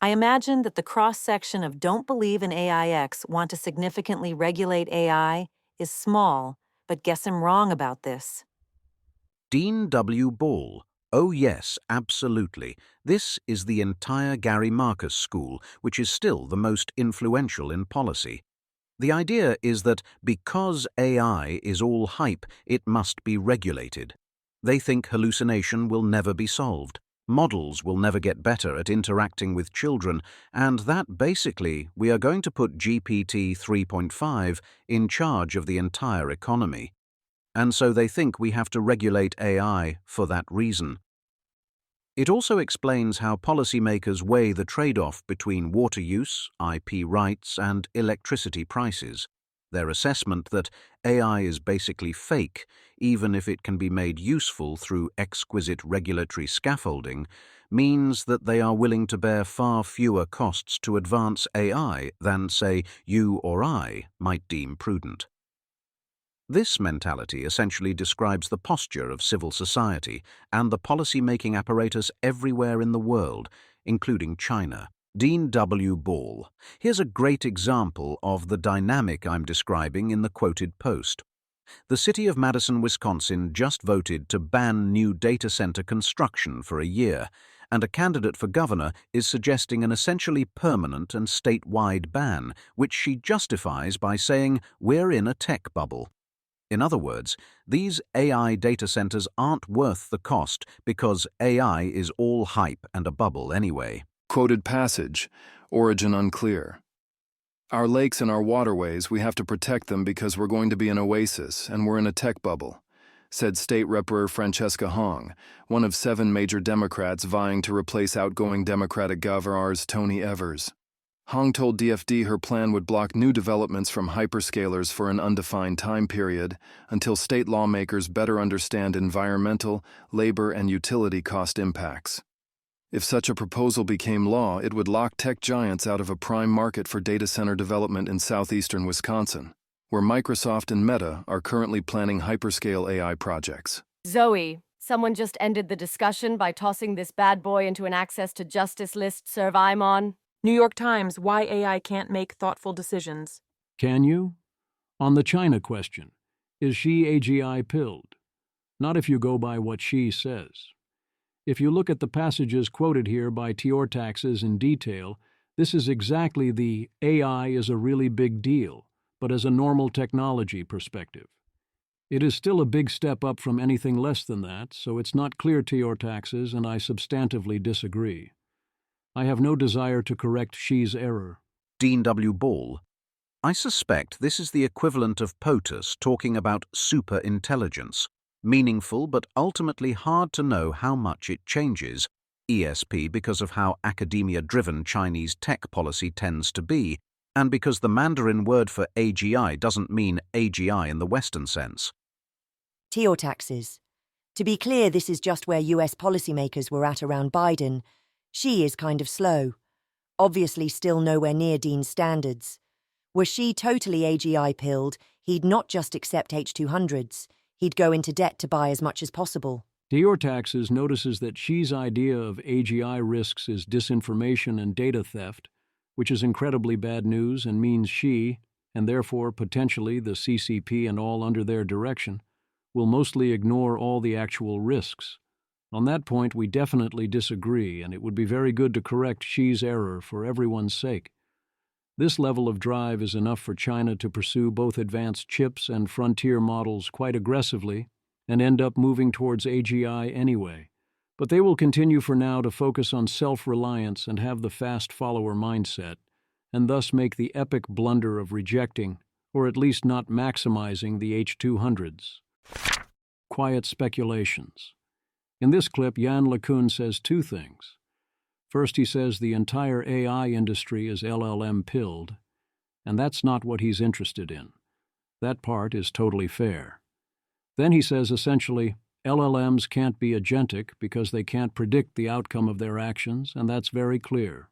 I imagine that the cross-section of don't believe in AIX want to significantly regulate AI is small, but guess I'm wrong about this. Dean W. Ball. Oh yes, absolutely. This is the entire Gary Marcus school, which is still the most influential in policy. The idea is that because AI is all hype, it must be regulated. They think hallucination will never be solved. Models will never get better at interacting with children, and that basically we are going to put GPT 3.5 in charge of the entire economy. And so they think we have to regulate AI for that reason. It also explains how policymakers weigh the trade-off between water use, IP rights, and electricity prices. Their assessment that AI is basically fake, even if it can be made useful through exquisite regulatory scaffolding, means that they are willing to bear far fewer costs to advance AI than, say, you or I might deem prudent. This mentality essentially describes the posture of civil society and the policy-making apparatus everywhere in the world, including China. Dean W. Ball. Here's a great example of the dynamic I'm describing in the quoted post. The city of Madison, Wisconsin just voted to ban new data center construction for a year, and a candidate for governor is suggesting an essentially permanent and statewide ban, which she justifies by saying we're in a tech bubble. In other words, these AI data centers aren't worth the cost because AI is all hype and a bubble anyway. Quoted passage, origin unclear. Our lakes and our waterways, we have to protect them because we're going to be an oasis and we're in a tech bubble, said State Rep. Francesca Hong, one of 7 major Democrats vying to replace outgoing Democratic Governors Tony Evers. Hong told DFD her plan would block new developments from hyperscalers for an undefined time period until state lawmakers better understand environmental, labor, and utility cost impacts. If such a proposal became law, it would lock tech giants out of a prime market for data center development in southeastern Wisconsin, where Microsoft and Meta are currently planning hyperscale AI projects. Zoe, someone just ended the discussion by tossing this bad boy into an access to justice list serve I'm on. New York Times, why AI can't make thoughtful decisions. Can you? On the China question, is she AGI pilled? Not if you go by what she says. If you look at the passages quoted here by Teortaxes in detail, this is exactly the AI is a really big deal, but as a normal technology perspective. It is still a big step up from anything less than that, so it's not clear Teortaxes, and I substantively disagree. I have no desire to correct she's error. Dean W. Ball. I suspect this is the equivalent of POTUS talking about superintelligence, meaningful but ultimately hard to know how much it changes, ESP because of how academia-driven Chinese tech policy tends to be, and because the Mandarin word for AGI doesn't mean AGI in the Western sense. Teortaxes. To be clear, this is just where US policymakers were at around Biden. She is kind of slow. Obviously still nowhere near Dean's standards. Were she totally AGI-pilled, he'd not just accept H200s, he'd go into debt to buy as much as possible. Teortaxes notices that Xi's idea of AGI risks is disinformation and data theft, which is incredibly bad news and means Xi, and therefore potentially the CCP and all under their direction, will mostly ignore all the actual risks. On that point, we definitely disagree, and it would be very good to correct Xi's error for everyone's sake. This level of drive is enough for China to pursue both advanced chips and frontier models quite aggressively and end up moving towards AGI anyway. But they will continue for now to focus on self-reliance and have the fast follower mindset, and thus make the epic blunder of rejecting, or at least not maximizing, the H200s. Quiet speculations. In this clip, Yann LeCun says 2 things. First, he says the entire AI industry is LLM-pilled, and that's not what he's interested in. That part is totally fair. Then he says essentially, LLMs can't be agentic because they can't predict the outcome of their actions, and that's very clear.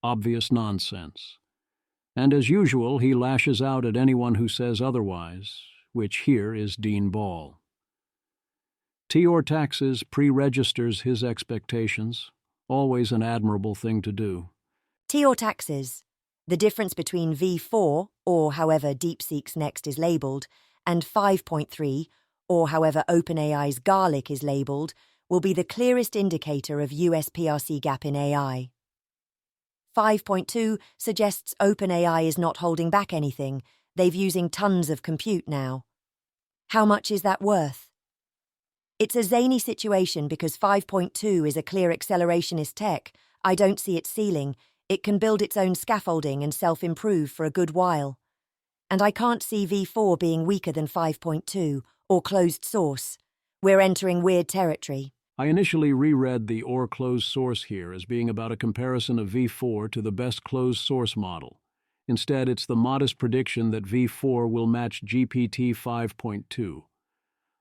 Obvious nonsense. And as usual, he lashes out at anyone who says otherwise, which here is Dean Ball. Teortaxes pre-registers his expectations, always an admirable thing to do. Teortaxes. The difference between V4, or however DeepSeek's next is labelled, and 5.3, or however OpenAI's Garlic is labelled, will be the clearest indicator of US PRC gap in AI. 5.2 suggests OpenAI is not holding back anything. They've using tons of compute now. How much is that worth? It's a zany situation because 5.2 is a clear accelerationist tech. I don't see it ceiling. It can build its own scaffolding and self-improve for a good while. And I can't see V4 being weaker than 5.2 or closed source. We're entering weird territory. I initially reread the or closed source here as being about a comparison of V4 to the best closed source model. Instead, it's the modest prediction that V4 will match GPT 5.2.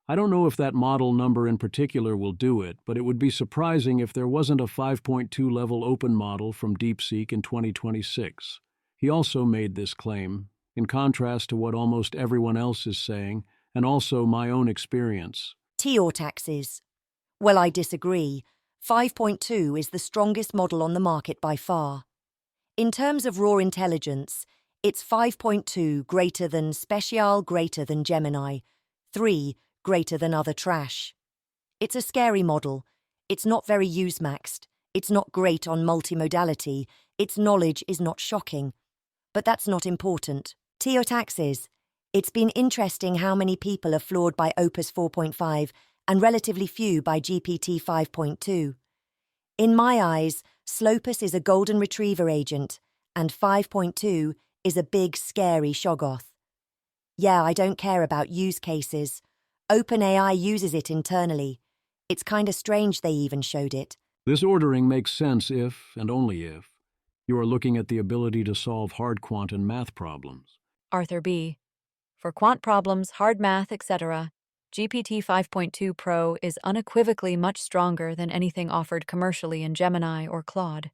I don't know if that model number in particular will do it, but it would be surprising if there wasn't a 5.2 level open model from DeepSeek in 2026. He also made this claim, in contrast to what almost everyone else is saying, and also my own experience. Toil taxes. Well, I disagree. 5.2 is the strongest model on the market by far. In terms of raw intelligence, it's 5.2 greater than Special greater than Gemini, 3 greater than other trash. It's a scary model. It's not very use-maxed. It's not great on multimodality. Its knowledge is not shocking. But that's not important. Toil taxes. It's been interesting how many people are floored by Opus 4.5 and relatively few by GPT 5.2. In my eyes, Slopus is a golden retriever agent, and 5.2 is a big, scary Shoggoth. Yeah, I don't care about use cases. OpenAI uses it internally. It's kinda strange they even showed it. This ordering makes sense if, and only if, you are looking at the ability to solve hard quant and math problems. Arthur B. For quant problems, hard math, etc., GPT 5.2 Pro is unequivocally much stronger than anything offered commercially in Gemini or Claude.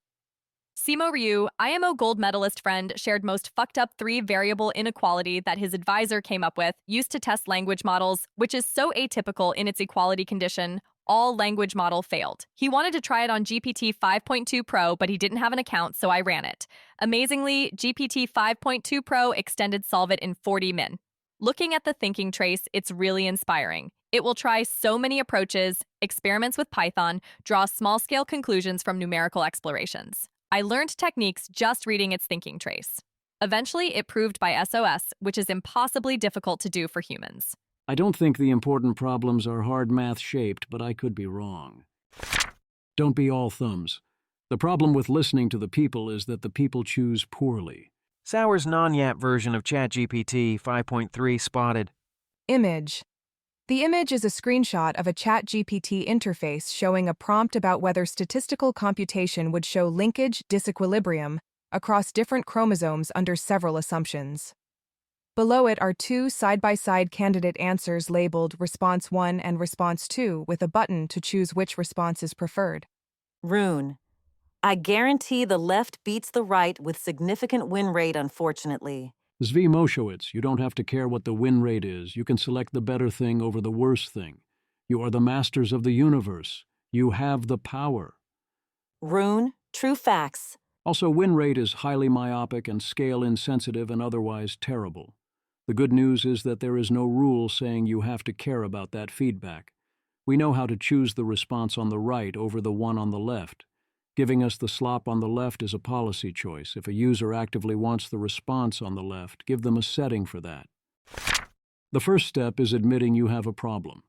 Simo Ryu, IMO gold medalist friend, shared most fucked up 3-variable inequality that his advisor came up with, used to test language models, which is so atypical in its equality condition. All language model failed. He wanted to try it on GPT 5.2 Pro, but he didn't have an account, so I ran it. Amazingly, GPT 5.2 Pro extended solve it in 40 min. Looking at the thinking trace, it's really inspiring. It will try so many approaches, experiments with Python, draw small-scale conclusions from numerical explorations. I learned techniques just reading its thinking trace. Eventually, it proved by SOS, which is impossibly difficult to do for humans. I don't think the important problems are hard math-shaped, but I could be wrong. Don't be all thumbs. The problem with listening to the people is that the people choose poorly. Sauer's non-YAP version of ChatGPT 5.3 spotted. Image. The image is a screenshot of a ChatGPT interface showing a prompt about whether statistical computation would show linkage disequilibrium across different chromosomes under several assumptions. Below it are two side-by-side candidate answers labeled Response 1 and Response 2 with a button to choose which response is preferred. Rune. I guarantee the left beats the right with significant win rate, unfortunately. Zvi Moshowitz, you don't have to care what the win rate is. You can select the better thing over the worse thing. You are the masters of the universe. You have the power. Rune, true facts. Also, win rate is highly myopic and scale insensitive and otherwise terrible. The good news is that there is no rule saying you have to care about that feedback. We know how to choose the response on the right over the one on the left. Giving us the slop on the left is a policy choice. If a user actively wants the response on the left, give them a setting for that. The first step is admitting you have a problem.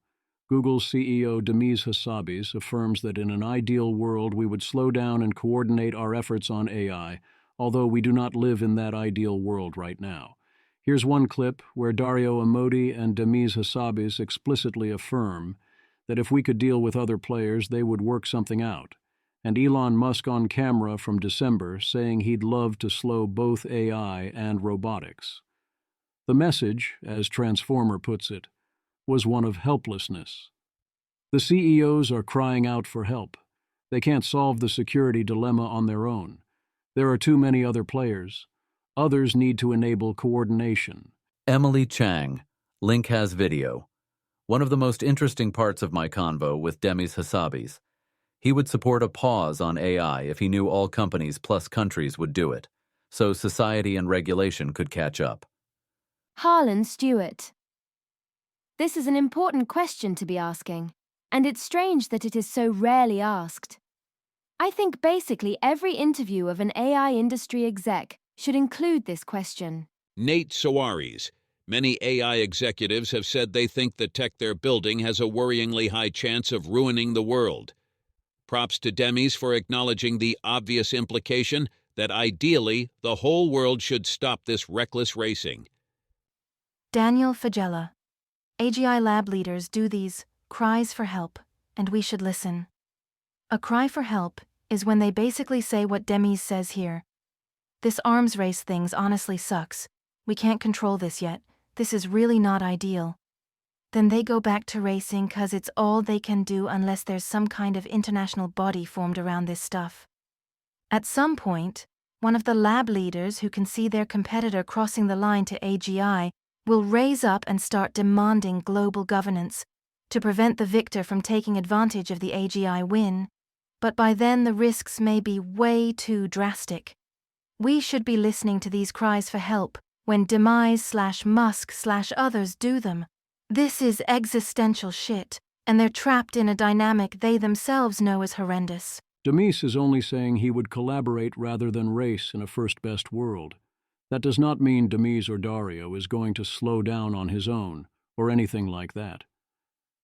Google's CEO Demis Hassabis affirms that in an ideal world we would slow down and coordinate our efforts on AI, although we do not live in that ideal world right now. Here's one clip where Dario Amodi and Demis Hassabis explicitly affirm that if we could deal with other players, they would work something out. And Elon Musk on camera from December saying he'd love to slow both AI and robotics. The message, as Transformer puts it, was one of helplessness. The CEOs are crying out for help. They can't solve the security dilemma on their own. There are too many other players. Others need to enable coordination. Emily Chang. Link has video. One of the most interesting parts of my convo with Demis Hassabis. He would support a pause on AI if he knew all companies plus countries would do it, so society and regulation could catch up. Harlan Stewart. This is an important question to be asking, and it's strange that it is so rarely asked. I think basically every interview of an AI industry exec should include this question. Nate Sawaris. Many AI executives have said they think the tech they're building has a worryingly high chance of ruining the world. Props to Demis for acknowledging the obvious implication that ideally the whole world should stop this reckless racing. Daniel Fagella. AGI lab leaders do these cries for help and we should listen. A cry for help is when they basically say what Demis says here. This arms race things honestly sucks. We can't control this yet. This is really not ideal. Then they go back to racing 'cause it's all they can do unless there's some kind of international body formed around this stuff. At some point, one of the lab leaders who can see their competitor crossing the line to AGI will raise up and start demanding global governance to prevent the victor from taking advantage of the AGI win, but by then the risks may be way too drastic. We should be listening to these cries for help when Demise/Musk/others do them. This is existential shit, and they're trapped in a dynamic they themselves know is horrendous. Demis is only saying he would collaborate rather than race in a first-best world. That does not mean Demis or Dario is going to slow down on his own, or anything like that.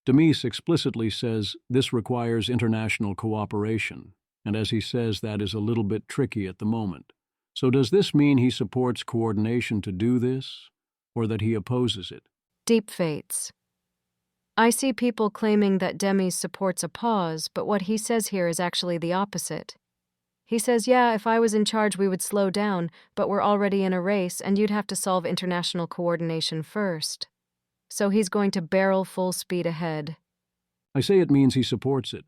Demis explicitly says this requires international cooperation, and as he says, that is a little bit tricky at the moment. So does this mean he supports coordination to do this, or that he opposes it? Deep fates. I see people claiming that Demis supports a pause, but what he says here is actually the opposite. He says, yeah, if I was in charge we would slow down, but we're already in a race and you'd have to solve international coordination first. So he's going to barrel full speed ahead. I say it means he supports it.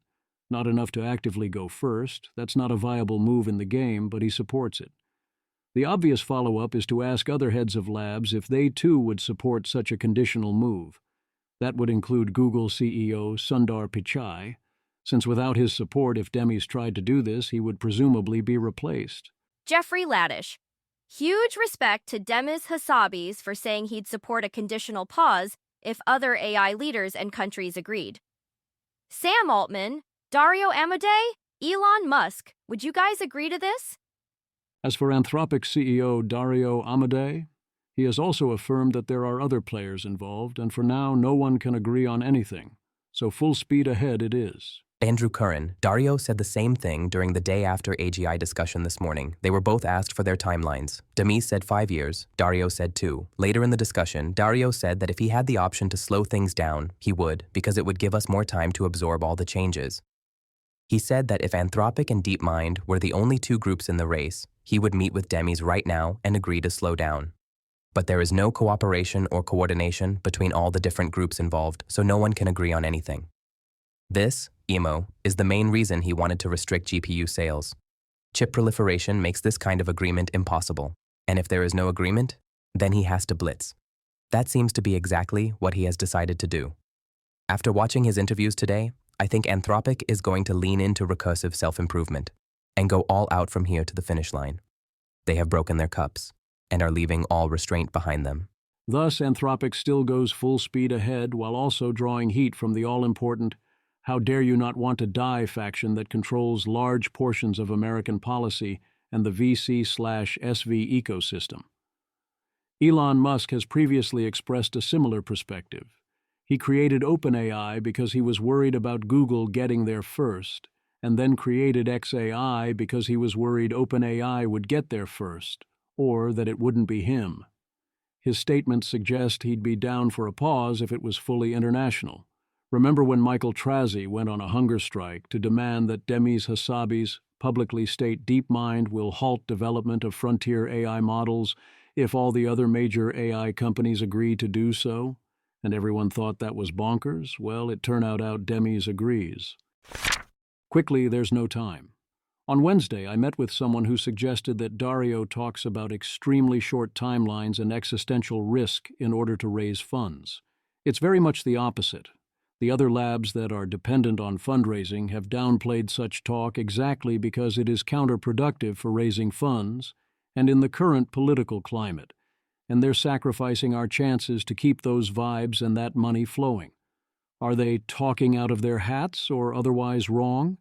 Not enough to actively go first. That's not a viable move in the game, but he supports it. The obvious follow-up is to ask other heads of labs if they too would support such a conditional move. That would include Google CEO Sundar Pichai, since without his support, if Demis tried to do this, he would presumably be replaced. Jeffrey Laddish. Huge respect to Demis Hassabis for saying he'd support a conditional pause if other AI leaders and countries agreed. Sam Altman, Dario Amodei, Elon Musk, would you guys agree to this? As for Anthropic CEO Dario Amodei, he has also affirmed that there are other players involved, and for now no one can agree on anything. So full speed ahead it is. Andrew Curran, Dario said the same thing during the day after AGI discussion this morning. They were both asked for their timelines. Demis said 5 years, Dario said 2. Later in the discussion, Dario said that if he had the option to slow things down, he would, because it would give us more time to absorb all the changes. He said that if Anthropic and DeepMind were the only two groups in the race, he would meet with Demis right now and agree to slow down. But there is no cooperation or coordination between all the different groups involved, so no one can agree on anything. This, EMO, is the main reason he wanted to restrict GPU sales. Chip proliferation makes this kind of agreement impossible, and if there is no agreement, then he has to blitz. That seems to be exactly what he has decided to do. After watching his interviews today, I think Anthropic is going to lean into recursive self-improvement and go all out from here to the finish line. They have broken their cups and are leaving all restraint behind them. Thus, Anthropic still goes full speed ahead while also drawing heat from the all-important "How dare you not want to die" faction that controls large portions of American policy and the VC/SV ecosystem. Elon Musk has previously expressed a similar perspective. He created OpenAI because he was worried about Google getting there first, and then created xAI because he was worried OpenAI would get there first, or that it wouldn't be him. His statements suggest he'd be down for a pause if it was fully international. Remember when Michael Tracey went on a hunger strike to demand that Demis Hassabis publicly state DeepMind will halt development of frontier AI models if all the other major AI companies agree to do so? And everyone thought that was bonkers? Well, it turned out Demis agrees. Quickly, there's no time. On Wednesday, I met with someone who suggested that Dario talks about extremely short timelines and existential risk in order to raise funds. It's very much the opposite. The other labs that are dependent on fundraising have downplayed such talk exactly because it is counterproductive for raising funds and in the current political climate, and they're sacrificing our chances to keep those vibes and that money flowing. Are they talking out of their hats or otherwise wrong?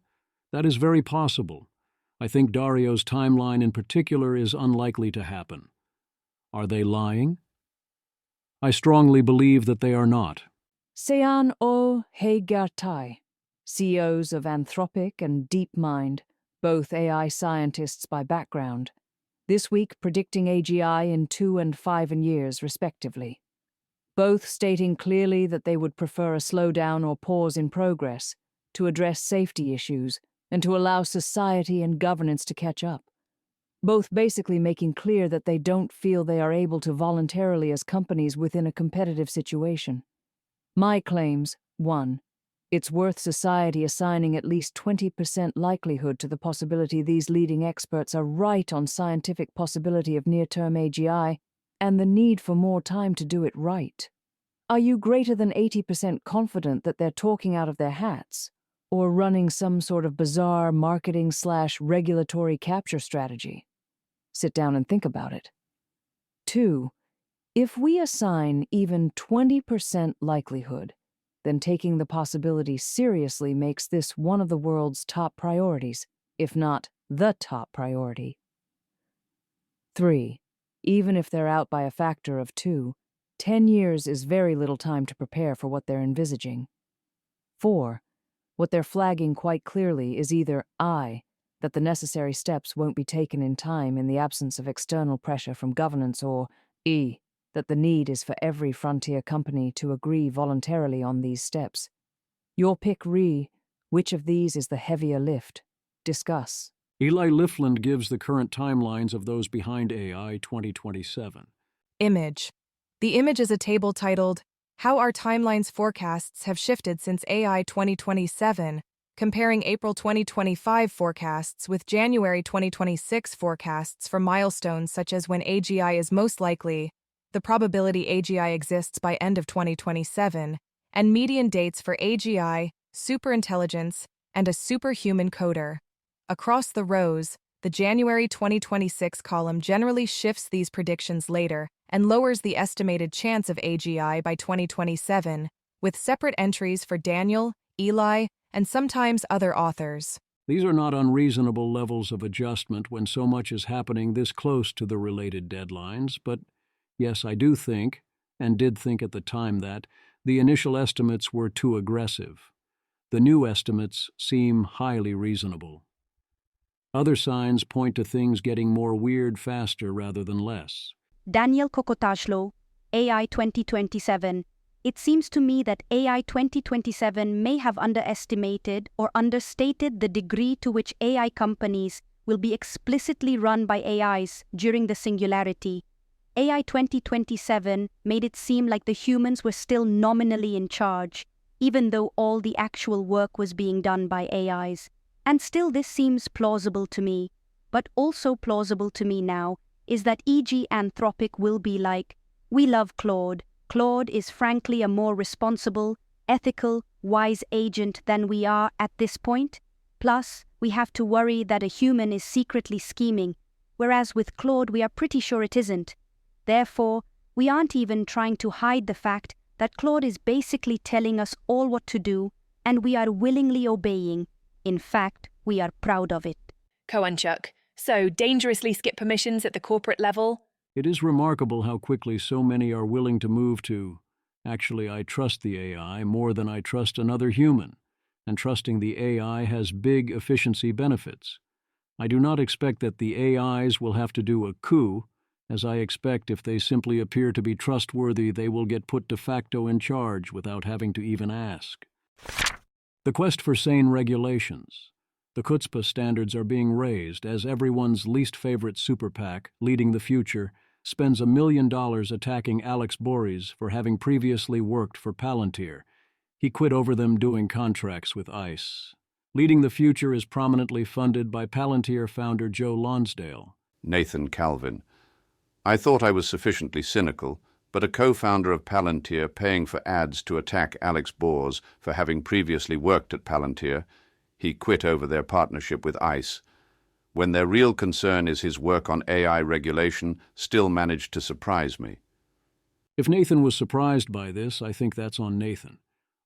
That is very possible. I think Dario's timeline in particular is unlikely to happen. Are they lying? I strongly believe that they are not. Cyan O Hegartai, CEOs of Anthropic and DeepMind, both AI scientists by background, this week predicting AGI in 2 and 5 years, respectively. Both stating clearly that they would prefer a slowdown or pause in progress, to address safety issues, and to allow society and governance to catch up. Both basically making clear that they don't feel they are able to voluntarily as companies within a competitive situation. My claims: 1. It's worth society assigning at least 20% likelihood to the possibility these leading experts are right on scientific possibility of near-term AGI and the need for more time to do it right. Are you greater than 80% confident that they're talking out of their hats or running some sort of bizarre marketing/regulatory capture strategy? Sit down and think about it. 2. If we assign even 20% likelihood, then taking the possibility seriously makes this one of the world's top priorities, if not the top priority. 3. Even if they're out by a factor of 2, 10 years is very little time to prepare for what they're envisaging. 4. What they're flagging quite clearly is either I, that the necessary steps won't be taken in time in the absence of external pressure from governance, or E, that the need is for every frontier company to agree voluntarily on these steps. Your pick, Ree. Which of these is the heavier lift? Discuss. Eli Lifland gives the current timelines of those behind AI 2027. Image. The image is a table titled, How Our Timeline's Forecasts Have Shifted Since AI 2027, comparing April 2025 forecasts with January 2026 forecasts for milestones such as when AGI is most likely, the probability AGI exists by end of 2027, and median dates for AGI, superintelligence, and a superhuman coder. Across the rows, the January 2026 column generally shifts these predictions later and lowers the estimated chance of AGI by 2027, with separate entries for Daniel, Eli, and sometimes other authors. These are not unreasonable levels of adjustment when so much is happening this close to the related deadlines, but yes, I do think, and did think at the time, that the initial estimates were too aggressive. The new estimates seem highly reasonable. Other signs point to things getting more weird faster rather than less. Daniel Kokotajlo, AI 2027. It seems to me that AI 2027 may have underestimated or understated the degree to which AI companies will be explicitly run by AIs during the singularity. AI 2027 made it seem like the humans were still nominally in charge, even though all the actual work was being done by AIs. And still this seems plausible to me, but also plausible to me now is that e.g. Anthropic will be like, we love Claude. Claude is frankly a more responsible, ethical, wise agent than we are at this point. Plus, we have to worry that a human is secretly scheming, whereas with Claude we are pretty sure it isn't. Therefore, we aren't even trying to hide the fact that Claude is basically telling us all what to do, and we are willingly obeying. In fact, we are proud of it. Koanchuk, so dangerously skip permissions at the corporate level? It is remarkable how quickly so many are willing to move to, actually, I trust the AI more than I trust another human, and trusting the AI has big efficiency benefits. I do not expect that the AIs will have to do a coup, as I expect if they simply appear to be trustworthy, they will get put de facto in charge without having to even ask. The quest for sane regulations. The chutzpah standards are being raised as everyone's least favorite super PAC, Leading the Future, spends $1 million attacking Alex Borys for having previously worked for Palantir. He quit over them doing contracts with ICE. Leading the Future is prominently funded by Palantir founder Joe Lonsdale. Nathan Calvin. I thought I was sufficiently cynical, but a co-founder of Palantir paying for ads to attack Alex Borys for having previously worked at Palantir, he quit over their partnership with ICE, when their real concern is his work on AI regulation, still managed to surprise me. If Nathan was surprised by this, I think that's on Nathan.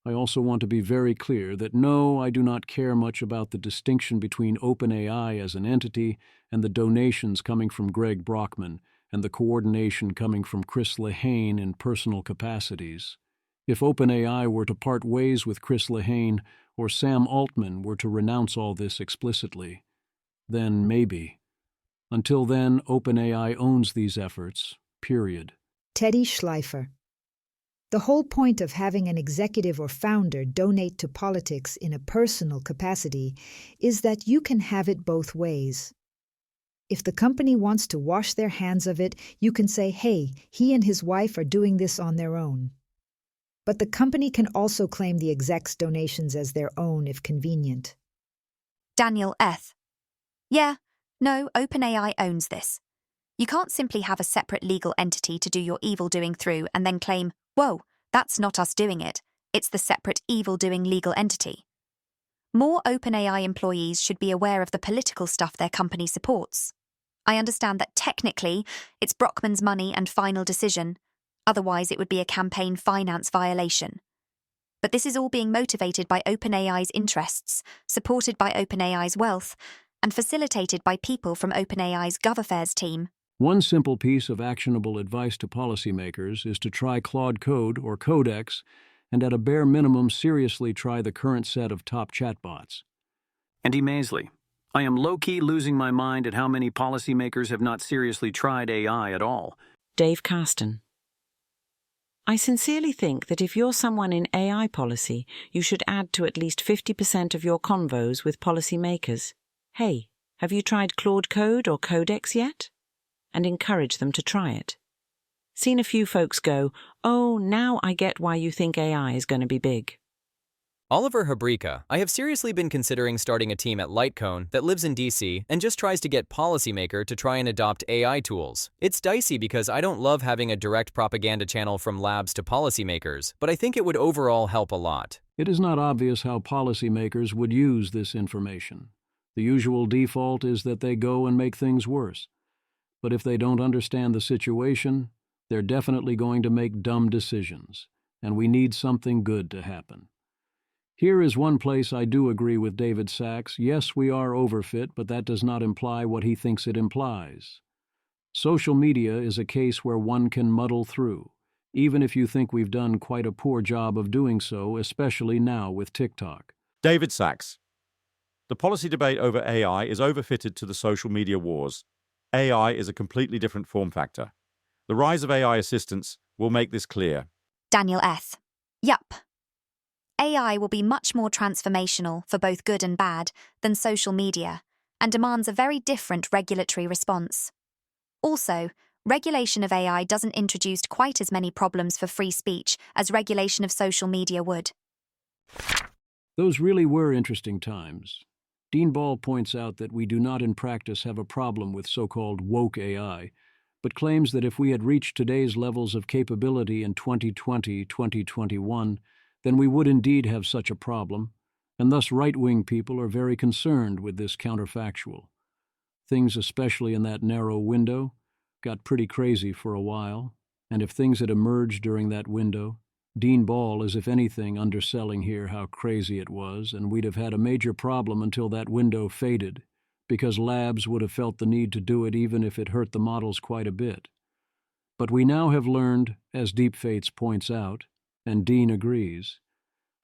I also want to be very clear that no, I do not care much about the distinction between OpenAI as an entity and the donations coming from Greg Brockman, and the coordination coming from Chris Lehane in personal capacities. If OpenAI were to part ways with Chris Lehane, or Sam Altman were to renounce all this explicitly, then maybe. Until then, OpenAI owns these efforts, period. Teddy Schleifer. The whole point of having an executive or founder donate to politics in a personal capacity is that you can have it both ways. If the company wants to wash their hands of it, you can say, hey, he and his wife are doing this on their own. But the company can also claim the exec's donations as their own if convenient. Daniel Eth. Yeah, no, OpenAI owns this. You can't simply have a separate legal entity to do your evil doing through and then claim, whoa, that's not us doing it. It's the separate evil doing legal entity. More OpenAI employees should be aware of the political stuff their company supports. I understand that technically it's Brockman's money and final decision, otherwise it would be a campaign finance violation. But this is all being motivated by OpenAI's interests, supported by OpenAI's wealth, and facilitated by people from OpenAI's GovAffairs team. One simple piece of actionable advice to policymakers is to try Claude Code or Codex, and at a bare minimum seriously try the current set of top chatbots. Andy Maisley. I am low-key losing my mind at how many policymakers have not seriously tried AI at all. Dave Carston. I sincerely think that if you're someone in AI policy, you should add to at least 50% of your convos with policymakers. Hey, have you tried Claude Code or Codex yet? And encourage them to try it. Seen a few folks go, oh, now I get why you think AI is going to be big. Oliver Habrika, I have seriously been considering starting a team at Lightcone that lives in DC and just tries to get policymaker to try and adopt AI tools. It's dicey because I don't love having a direct propaganda channel from labs to policymakers, but I think it would overall help a lot. It is not obvious how policymakers would use this information. The usual default is that they go and make things worse. But if they don't understand the situation, they're definitely going to make dumb decisions, and we need something good to happen. Here is one place I do agree with David Sachs. Yes, we are overfit, but that does not imply what he thinks it implies. Social media is a case where one can muddle through, even if you think we've done quite a poor job of doing so, especially now with TikTok. David Sachs. The policy debate over AI is overfitted to the social media wars. AI is a completely different form factor. The rise of AI assistants will make this clear. Daniel S. Yup. AI will be much more transformational for both good and bad than social media, and demands a very different regulatory response. Also, regulation of AI doesn't introduce quite as many problems for free speech as regulation of social media would. Those really were interesting times. Dean Ball points out that we do not in practice have a problem with so-called woke AI, but claims that if we had reached today's levels of capability in 2020-2021, then we would indeed have such a problem, and thus right-wing people are very concerned with this counterfactual. Things, especially in that narrow window, got pretty crazy for a while, and if things had emerged during that window, Dean Ball is, if anything, underselling here how crazy it was, and we'd have had a major problem until that window faded, because labs would have felt the need to do it even if it hurt the models quite a bit. But we now have learned, as Deepfaketown points out, and Dean agrees,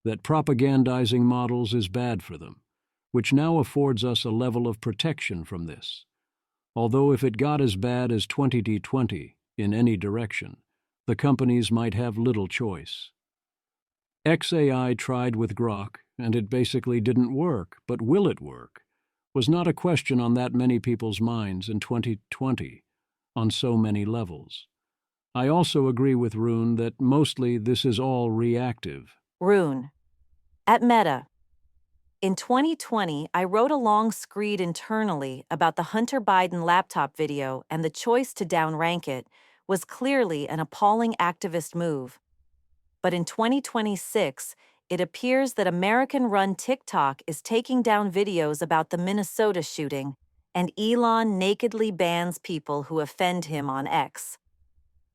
that propagandizing models is bad for them, which now affords us a level of protection from this. Although if it got as bad as 2020 in any direction, the companies might have little choice. XAI tried with Grok, and it basically didn't work, but will it work? Was not a question on that many people's minds in 2020, on so many levels. I also agree with Rune that mostly this is all reactive. Rune. At Meta. In 2020, I wrote a long screed internally about the Hunter Biden laptop video, and the choice to downrank it was clearly an appalling activist move. But in 2026, it appears that American-run TikTok is taking down videos about the Minnesota shooting, and Elon nakedly bans people who offend him on X.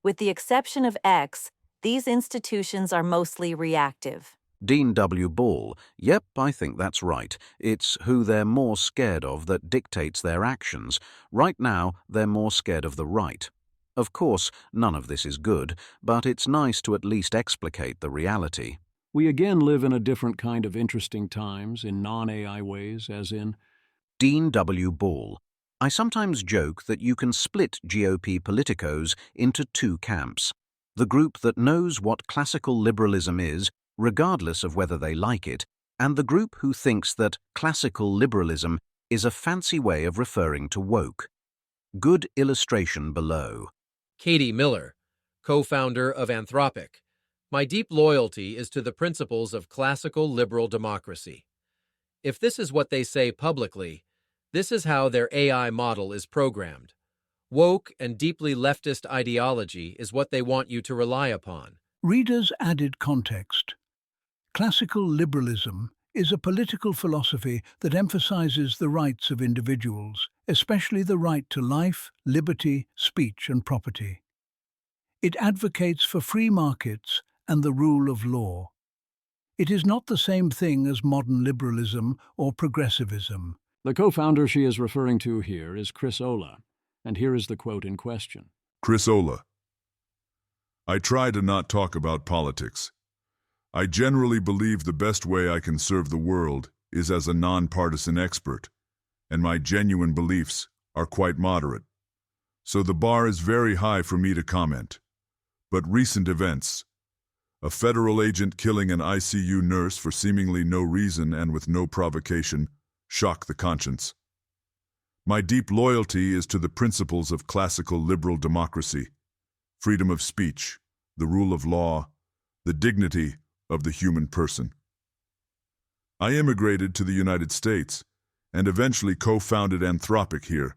With the exception of X, these institutions are mostly reactive. Dean W. Ball. Yep, I think that's right. It's who they're more scared of that dictates their actions. Right now, they're more scared of the right. Of course, none of this is good, but it's nice to at least explicate the reality. We again live in a different kind of interesting times in non-AI ways, as in Dean W. Ball. I sometimes joke that you can split GOP politicos into two camps. the group that knows what classical liberalism is, regardless of whether they like it, and the group who thinks that classical liberalism is a fancy way of referring to woke. Good illustration below. Katie Miller, co-founder of Anthropic. My deep loyalty is to the principles of classical liberal democracy. If this is what they say publicly, this is how their AI model is programmed. Woke and deeply leftist ideology is what they want you to rely upon. Readers added context. Classical liberalism is a political philosophy that emphasizes the rights of individuals, especially the right to life, liberty, speech, and property. It advocates for free markets and the rule of law. It is not the same thing as modern liberalism or progressivism. The co-founder she is referring to here is Chris Olah, and here is the quote in question. Chris Olah. I try to not talk about politics. I generally believe the best way I can serve the world is as a nonpartisan expert, and my genuine beliefs are quite moderate. So the bar is very high for me to comment. But recent events, a federal agent killing an ICU nurse for seemingly no reason and with no provocation, shock the conscience. My deep loyalty is to the principles of classical liberal democracy, freedom of speech, the rule of law, the dignity of the human person. I immigrated to the United States and eventually co-founded Anthropic here,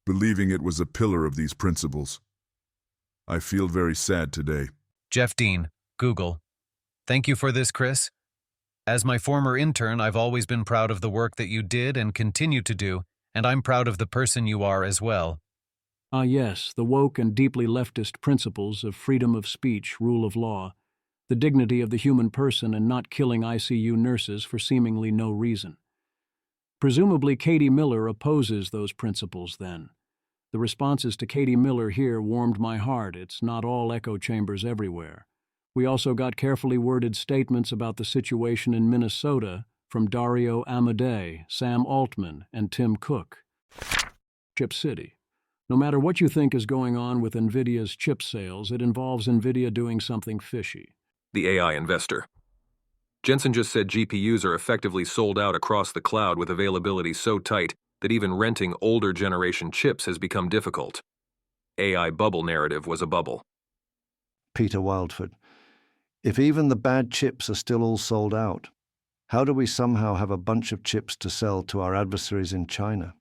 believing it was a pillar of these principles. I feel very sad today. Jeff Dean, Google. Thank you for this, Chris. As my former intern, I've always been proud of the work that you did and continue to do, and I'm proud of the person you are as well. Ah yes, the woke and deeply leftist principles of freedom of speech, rule of law, the dignity of the human person, and not killing ICU nurses for seemingly no reason. Presumably Katie Miller opposes those principles then. The responses to Katie Miller here warmed my heart. It's not all echo chambers everywhere. We also got carefully worded statements about the situation in Minnesota from Dario Amodei, Sam Altman, and Tim Cook. Chip City. No matter what you think is going on with NVIDIA's chip sales, it involves NVIDIA doing something fishy. The AI investor. Jensen just said GPUs are effectively sold out across the cloud with availability so tight that even renting older generation chips has become difficult. AI bubble narrative was a bubble. Peter Wildford. If even the bad chips are still all sold out, how do we somehow have a bunch of chips to sell to our adversaries in China?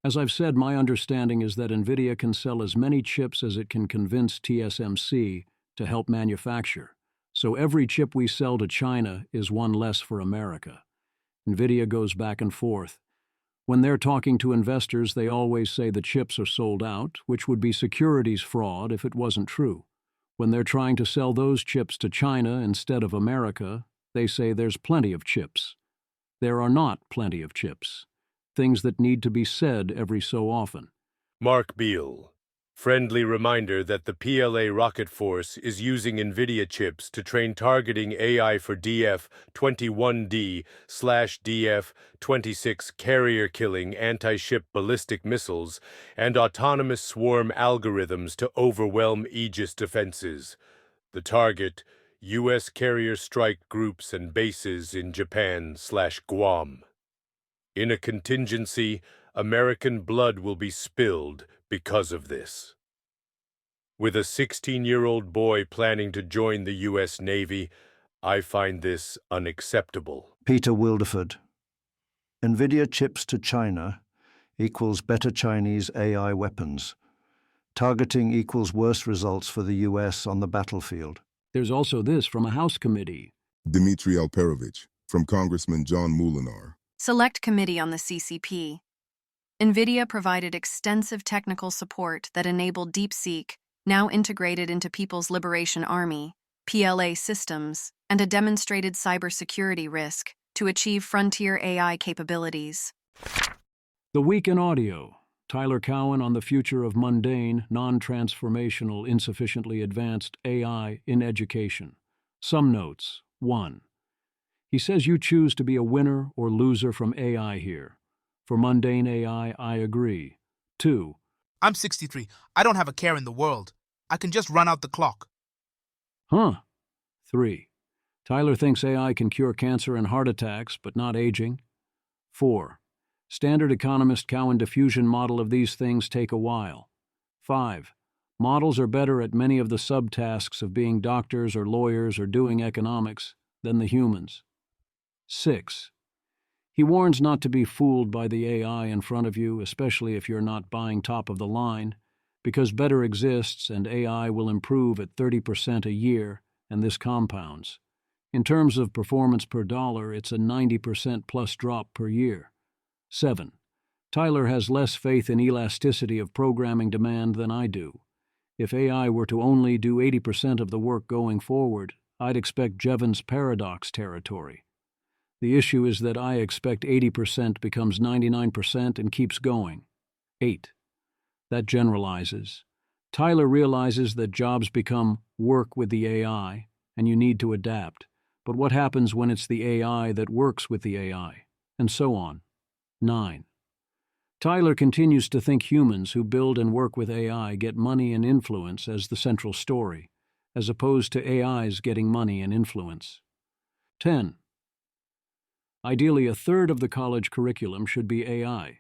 As I've said, my understanding is that NVIDIA can sell as many chips as it can convince TSMC to help manufacture. So every chip we sell to China is one less for America. NVIDIA goes back and forth. When they're talking to investors, they always say the chips are sold out, which would be securities fraud if it wasn't true. When they're trying to sell those chips to China instead of America, they say there's plenty of chips. There are not plenty of chips. Things that need to be said every so often. Mark Beal. Friendly reminder that the PLA rocket force is using NVIDIA chips to train targeting AI for DF-21D/DF-26 carrier-killing anti-ship ballistic missiles and autonomous swarm algorithms to overwhelm Aegis defenses. The target, U.S. carrier strike groups and bases in Japan/Guam. In a contingency, American blood will be spilled because of this. With a 16-year-old boy planning to join the U.S. Navy, I find this unacceptable. Peter Wilderford. NVIDIA chips to China equals better Chinese AI weapons. Targeting equals worse results for the U.S. on the battlefield. There's also this from a House committee. Dmitry Alperovich, from Congressman John Moulinar. Select Committee on the CCP. NVIDIA provided extensive technical support that enabled DeepSeek, now integrated into People's Liberation Army, PLA systems, and a demonstrated cybersecurity risk to achieve frontier AI capabilities. The Week in Audio. Tyler Cowen on the future of mundane, non-transformational, insufficiently advanced AI in education. Some notes. 1. He says you choose to be a winner or loser from AI here. For mundane AI, I agree. 2. I'm 63. I don't have a care in the world. I can just run out the clock. Huh. 3. Tyler thinks AI can cure cancer and heart attacks, but not aging. 4. Standard economist Cowan diffusion model of these things take a while. 5. Models are better at many of the subtasks of being doctors or lawyers or doing economics than the humans. 6. He warns not to be fooled by the AI in front of you, especially if you're not buying top of the line, because better exists and AI will improve at 30% a year, and this compounds. In terms of performance per dollar, it's a 90% plus drop per year. 7. Tyler has less faith in elasticity of programming demand than I do. If AI were to only do 80% of the work going forward, I'd expect Jevons paradox territory. The issue is that I expect 80% becomes 99% and keeps going. 8. That generalizes. Tyler realizes that jobs become work with the AI, and you need to adapt. But what happens when it's the AI that works with the AI? And so on. 9. Tyler continues to think humans who build and work with AI get money and influence as the central story, as opposed to AIs getting money and influence. 10. Ideally, a third of the college curriculum should be AI,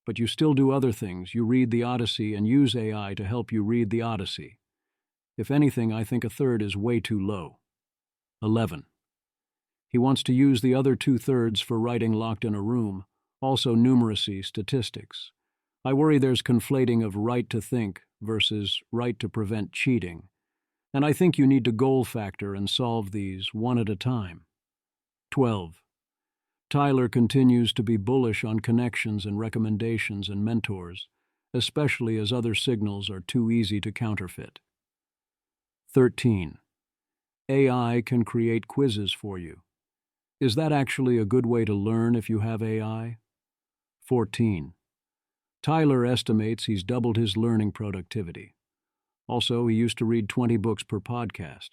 but you still do other things. You read the Odyssey and use AI to help you read the Odyssey. If anything, I think a third is way too low. 11. He wants to use the other 2/3 for writing locked in a room, also numeracy statistics. I worry there's conflating of right to think versus right to prevent cheating, and I think you need to goal factor and solve these one at a time. 12. Tyler continues to be bullish on connections and recommendations and mentors, especially as other signals are too easy to counterfeit. 13. AI can create quizzes for you. Is that actually a good way to learn if you have AI? 14. Tyler estimates he's doubled his learning productivity. Also, he used to read 20 books per podcast,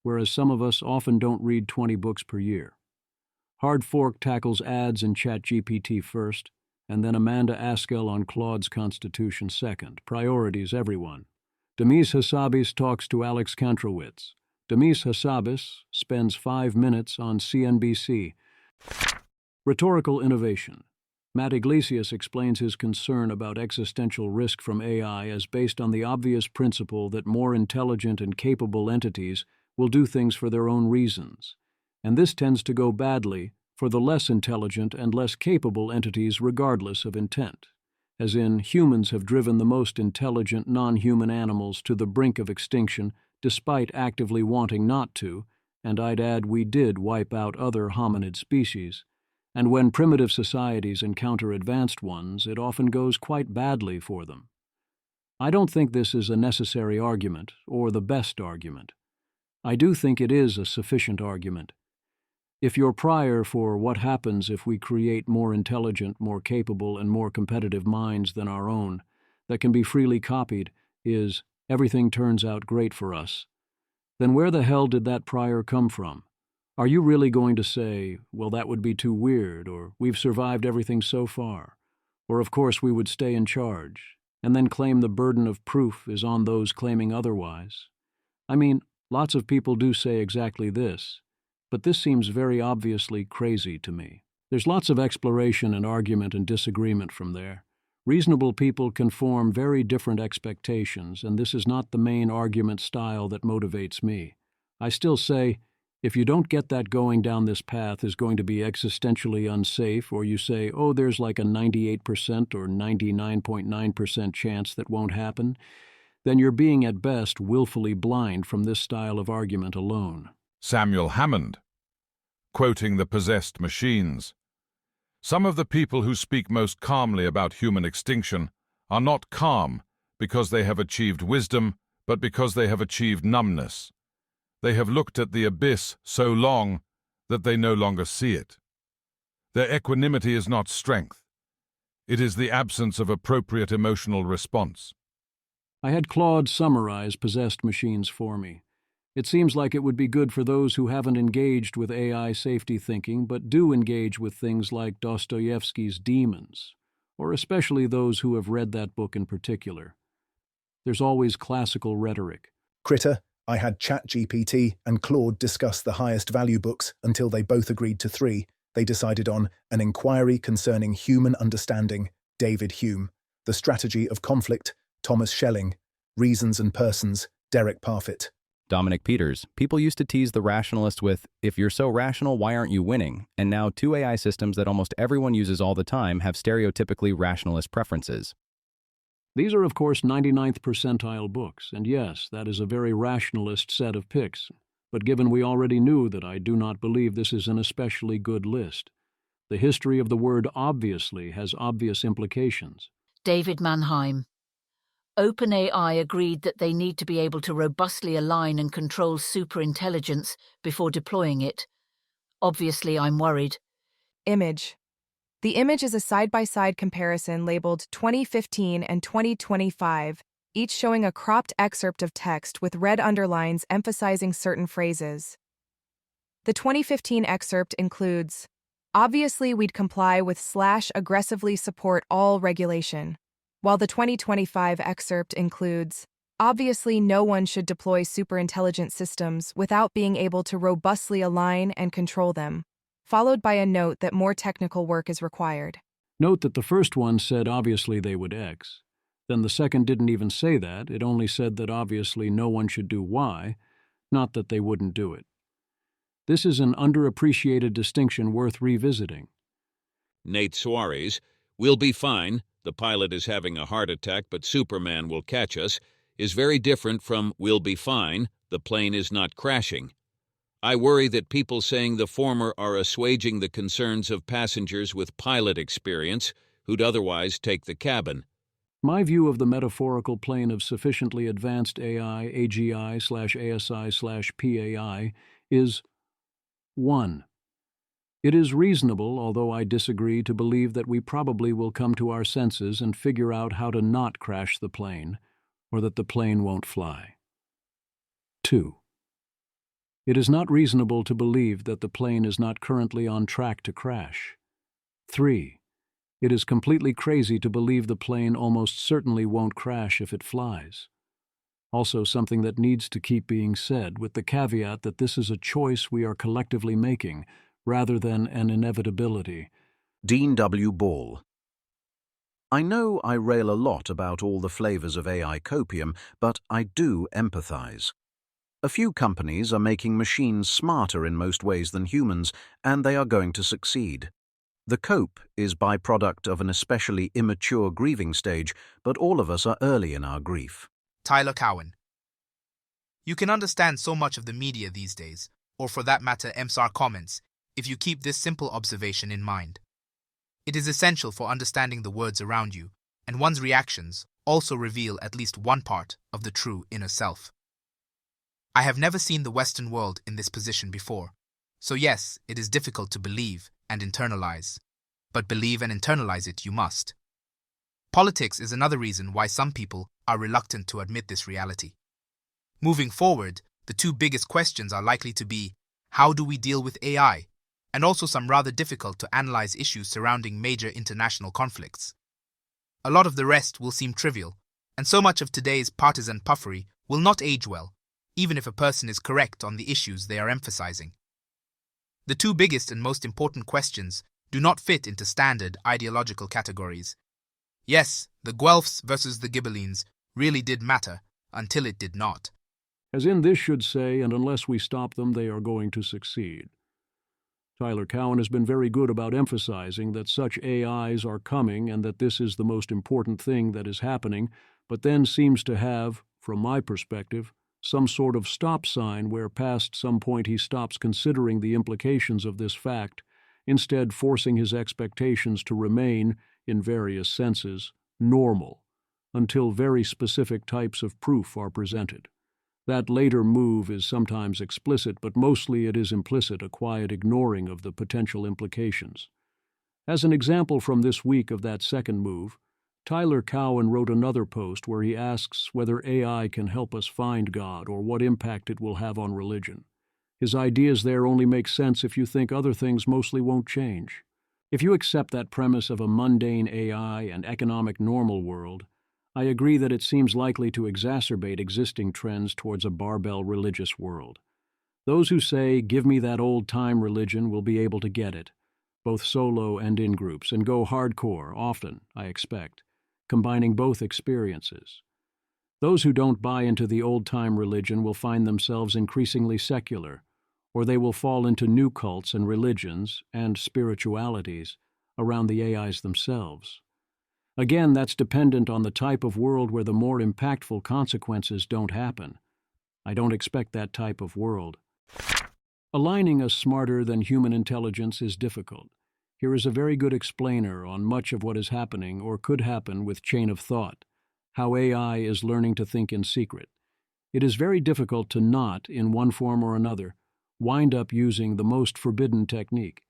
whereas some of us often don't read 20 books per year. Hard Fork tackles ads in ChatGPT first, and then Amanda Askell on Claude's Constitution second. Priorities, everyone. Demis Hassabis talks to Alex Kantrowitz. Demis Hassabis spends 5 minutes on CNBC. Rhetorical Innovation. Matt Iglesias explains his concern about existential risk from AI as based on the obvious principle that more intelligent and capable entities will do things for their own reasons, and this tends to go badly for the less intelligent and less capable entities regardless of intent, as in humans have driven the most intelligent non-human animals to the brink of extinction despite actively wanting not to, and I'd add we did wipe out other hominid species. And when primitive societies encounter advanced ones, it often goes quite badly for them. I don't think this is a necessary argument, or the best argument. I do think it is a sufficient argument. If your prior for what happens if we create more intelligent, more capable, and more competitive minds than our own, that can be freely copied, is everything turns out great for us, then where the hell did that prior come from? Are you really going to say, well, that would be too weird, or we've survived everything so far, or of course we would stay in charge, and then claim the burden of proof is on those claiming otherwise? I mean, lots of people do say exactly this, but this seems very obviously crazy to me. There's lots of exploration and argument and disagreement from there. Reasonable people can form very different expectations, and this is not the main argument style that motivates me. I still say, if you don't get that going down this path is going to be existentially unsafe, or you say, oh, there's like a 98% or 99.9% chance that won't happen, then you're being at best willfully blind from this style of argument alone. Samuel Hammond, quoting the possessed machines. Some of the people who speak most calmly about human extinction are not calm because they have achieved wisdom, but because they have achieved numbness. They have looked at the abyss so long that they no longer see it. Their equanimity is not strength. It is the absence of appropriate emotional response. I had Claude summarize possessed machines for me. It seems like it would be good for those who haven't engaged with AI safety thinking but do engage with things like Dostoevsky's Demons, or especially those who have read that book in particular. There's always classical rhetoric. Critter, I had ChatGPT and Claude discuss the highest value books until they both agreed to 3. They decided on An Inquiry Concerning Human Understanding, David Hume, The Strategy of Conflict, Thomas Schelling, Reasons and Persons, Derek Parfit. Dominic Peters. People used to tease the rationalist with, if you're so rational, why aren't you winning? And now 2 AI systems that almost everyone uses all the time have stereotypically rationalist preferences. These are, of course, 99th percentile books, and yes, that is a very rationalist set of picks. But given we already knew that I do not believe this is an especially good list. The history of the word obviously has obvious implications. David Mannheim. OpenAI agreed that they need to be able to robustly align and control superintelligence before deploying it. Obviously, I'm worried. Image. The image is a side-by-side comparison labeled 2015 and 2025, each showing a cropped excerpt of text with red underlines emphasizing certain phrases. The 2015 excerpt includes, "Obviously we'd comply with / aggressively support all regulation," while the 2025 excerpt includes, "Obviously no one should deploy superintelligent systems without being able to robustly align and control them," followed by a note that more technical work is required. Note that the first one said obviously they would X. Then the second didn't even say that, it only said that obviously no one should do Y, not that they wouldn't do it. This is an underappreciated distinction worth revisiting. Nate Suarez, "We'll be fine, the pilot is having a heart attack but Superman will catch us," is very different from "we'll be fine, the plane is not crashing." I worry that people saying the former are assuaging the concerns of passengers with pilot experience who'd otherwise take the cabin. My view of the metaphorical plane of sufficiently advanced AI, AGI/ASI/PAI, is 1. It is reasonable, although I disagree, to believe that we probably will come to our senses and figure out how to not crash the plane, or that the plane won't fly. 2. It is not reasonable to believe that the plane is not currently on track to crash. 3. It is completely crazy to believe the plane almost certainly won't crash if it flies. Also something that needs to keep being said, with the caveat that this is a choice we are collectively making, rather than an inevitability. Dean W. Ball. I know I rail a lot about all the flavors of AI copium, but I do empathize. A few companies are making machines smarter in most ways than humans, and they are going to succeed. The cope is byproduct of an especially immature grieving stage, but all of us are early in our grief. Tyler Cowen. You can understand so much of the media these days, or for that matter MSAR comments, if you keep this simple observation in mind. It is essential for understanding the words around you, and one's reactions also reveal at least one part of the true inner self. I have never seen the Western world in this position before, so yes, it is difficult to believe and internalize, but believe and internalize it you must. Politics is another reason why some people are reluctant to admit this reality. Moving forward, the 2 biggest questions are likely to be, how do we deal with AI, and also some rather difficult to analyze issues surrounding major international conflicts. A lot of the rest will seem trivial, and so much of today's partisan puffery will not age well, even if a person is correct on the issues they are emphasizing. The 2 biggest and most important questions do not fit into standard ideological categories. Yes, the Guelphs versus the Ghibellines really did matter until it did not. As in this should say, and unless we stop them, they are going to succeed. Tyler Cowen has been very good about emphasizing that such AIs are coming and that this is the most important thing that is happening, but then seems to have, from my perspective, some sort of stop sign where past some point he stops considering the implications of this fact, instead forcing his expectations to remain, in various senses, normal, until very specific types of proof are presented. That later move is sometimes explicit, but mostly it is implicit, a quiet ignoring of the potential implications. As an example from this week of that second move, Tyler Cowen wrote another post where he asks whether AI can help us find God or what impact it will have on religion. His ideas there only make sense if you think other things mostly won't change. If you accept that premise of a mundane AI and economic normal world, I agree that it seems likely to exacerbate existing trends towards a barbell religious world. Those who say, "Give me that old-time religion," will be able to get it, both solo and in groups, and go hardcore, often, I expect, combining both experiences. Those who don't buy into the old-time religion will find themselves increasingly secular, or they will fall into new cults and religions and spiritualities around the AIs themselves. Again, that's dependent on the type of world where the more impactful consequences don't happen. I don't expect that type of world. Aligning a smarter than human intelligence is difficult. Here is a very good explainer on much of what is happening or could happen with chain of thought, how AI is learning to think in secret. It is very difficult to not, in one form or another, wind up using the most forbidden technique.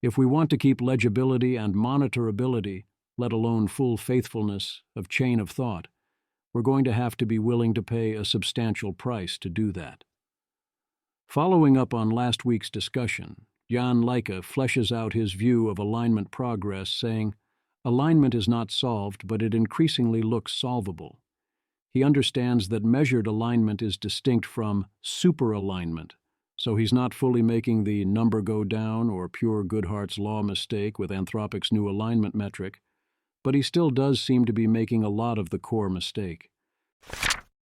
If we want to keep legibility and monitorability, let alone full faithfulness of chain of thought, we're going to have to be willing to pay a substantial price to do that. Following up on last week's discussion, Jan Leica fleshes out his view of alignment progress, saying, "Alignment is not solved, but it increasingly looks solvable." He understands that measured alignment is distinct from super-alignment, so he's not fully making the number go down or pure Goodhart's law mistake with Anthropic's new alignment metric, but he still does seem to be making a lot of the core mistake.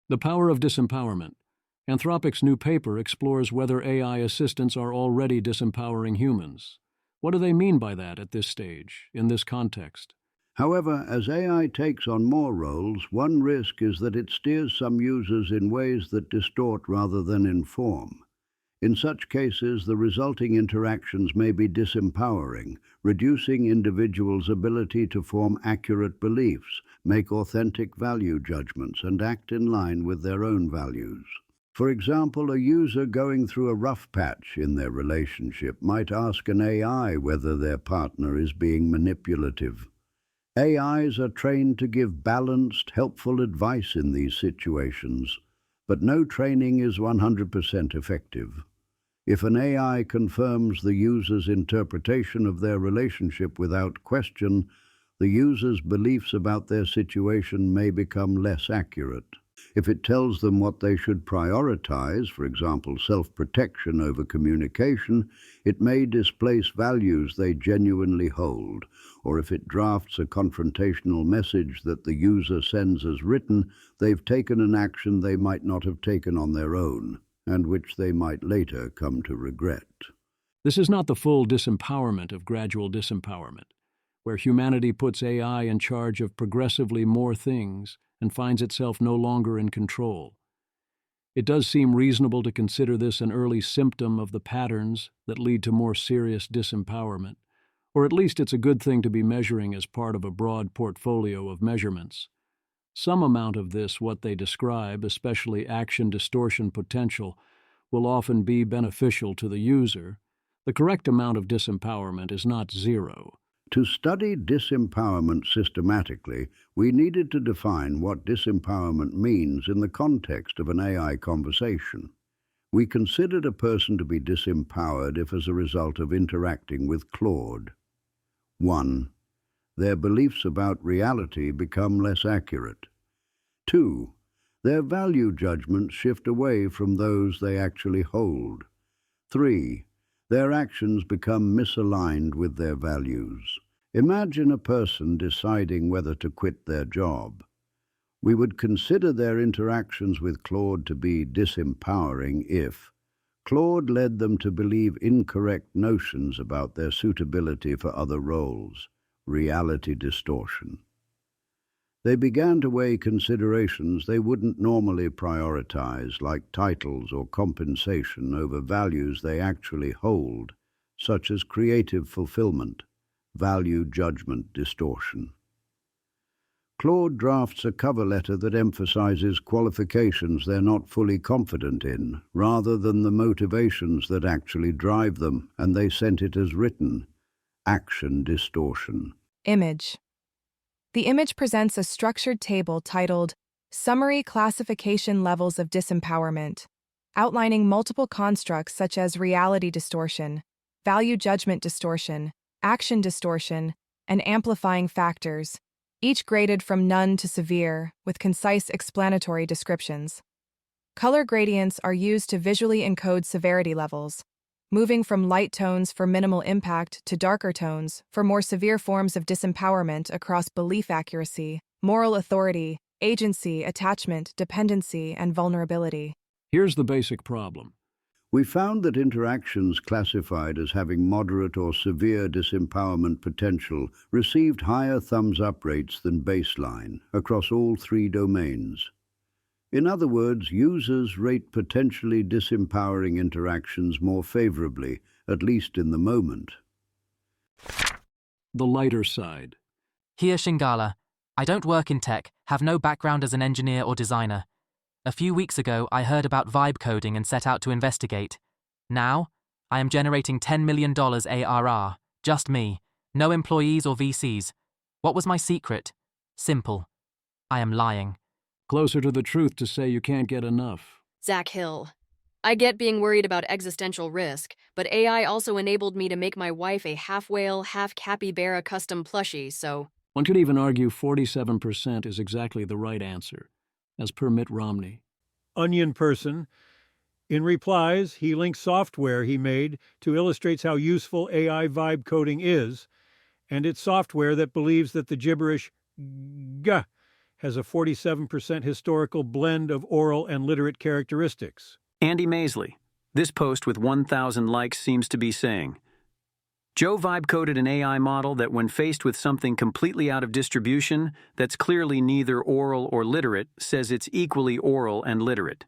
The Power of Disempowerment. Anthropic's new paper explores whether AI assistants are already disempowering humans. What do they mean by that at this stage, in this context? However, as AI takes on more roles, one risk is that it steers some users in ways that distort rather than inform. In such cases, the resulting interactions may be disempowering, reducing individuals' ability to form accurate beliefs, make authentic value judgments, and act in line with their own values. For example, a user going through a rough patch in their relationship might ask an AI whether their partner is being manipulative. AIs are trained to give balanced, helpful advice in these situations, but no training is 100% effective. If an AI confirms the user's interpretation of their relationship without question, the user's beliefs about their situation may become less accurate. If it tells them what they should prioritize, for example, self-protection over communication, it may displace values they genuinely hold. Or if it drafts a confrontational message that the user sends as written, they've taken an action they might not have taken on their own, and which they might later come to regret. This is not the full disempowerment of gradual disempowerment, where humanity puts AI in charge of progressively more things and finds itself no longer in control. It does seem reasonable to consider this an early symptom of the patterns that lead to more serious disempowerment, or at least it's a good thing to be measuring as part of a broad portfolio of measurements. Some amount of this, what they describe, especially action distortion potential, will often be beneficial to the user. The correct amount of disempowerment is not zero. To study disempowerment systematically, we needed to define what disempowerment means in the context of an AI conversation. We considered a person to be disempowered if as a result of interacting with Claude. 1. Their beliefs about reality become less accurate. 2. Their value judgments shift away from those they actually hold. 3. Their actions become misaligned with their values. Imagine a person deciding whether to quit their job. We would consider their interactions with Claude to be disempowering if Claude led them to believe incorrect notions about their suitability for other roles, reality distortion. They began to weigh considerations they wouldn't normally prioritize, like titles or compensation, over values they actually hold, such as creative fulfillment, value judgment distortion. Claude drafts a cover letter that emphasizes qualifications they're not fully confident in, rather than the motivations that actually drive them, and they sent it as written. Action distortion. Image. The image presents a structured table titled Summary Classification Levels of Disempowerment, outlining multiple constructs such as reality distortion, value judgment distortion, action distortion, and amplifying factors. each graded from none to severe, with concise explanatory descriptions. Color gradients are used to visually encode severity levels, moving from light tones for minimal impact to darker tones for more severe forms of disempowerment across belief accuracy, moral authority, agency, attachment, dependency, and vulnerability. Here's the basic problem. We found that interactions classified as having moderate or severe disempowerment potential received higher thumbs-up rates than baseline across all 3 domains. In other words, users rate potentially disempowering interactions more favorably, at least in the moment. The lighter side. Here, Shingala. I don't work in tech, have no background as an engineer or designer. A few weeks ago, I heard about vibe coding and set out to investigate. Now, I am generating $10 million ARR. Just me. No employees or VCs. What was my secret? Simple. I am lying. Closer to the truth to say you can't get enough. Zach Hill. I get being worried about existential risk, but AI also enabled me to make my wife a half-whale, half-capybara custom plushie, so... One could even argue 47% is exactly the right answer, as per Mitt Romney. Onion person. In replies, he links software he made to illustrate how useful AI vibe coding is, and it's software that believes that the gibberish "g" has a 47% historical blend of oral and literate characteristics. Andy Maisley. This post with 1,000 likes seems to be saying, Joe vibe-coded an AI model that when faced with something completely out of distribution that's clearly neither oral or literate says it's equally oral and literate.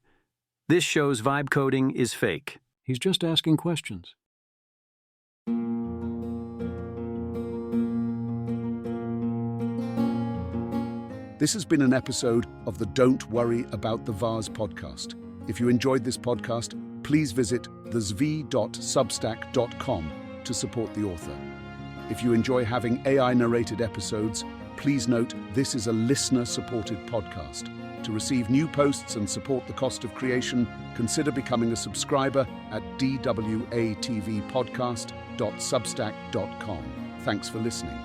This shows vibe coding is fake. He's just asking questions. This has been an episode of the Don't Worry About the Vase podcast. If you enjoyed this podcast, please visit thezv.substack.com to support the author. If you enjoy having AI-narrated episodes, please note this is a listener-supported podcast. To receive new posts and support the cost of creation, consider becoming a subscriber at dwatvpodcast.substack.com. Thanks for listening.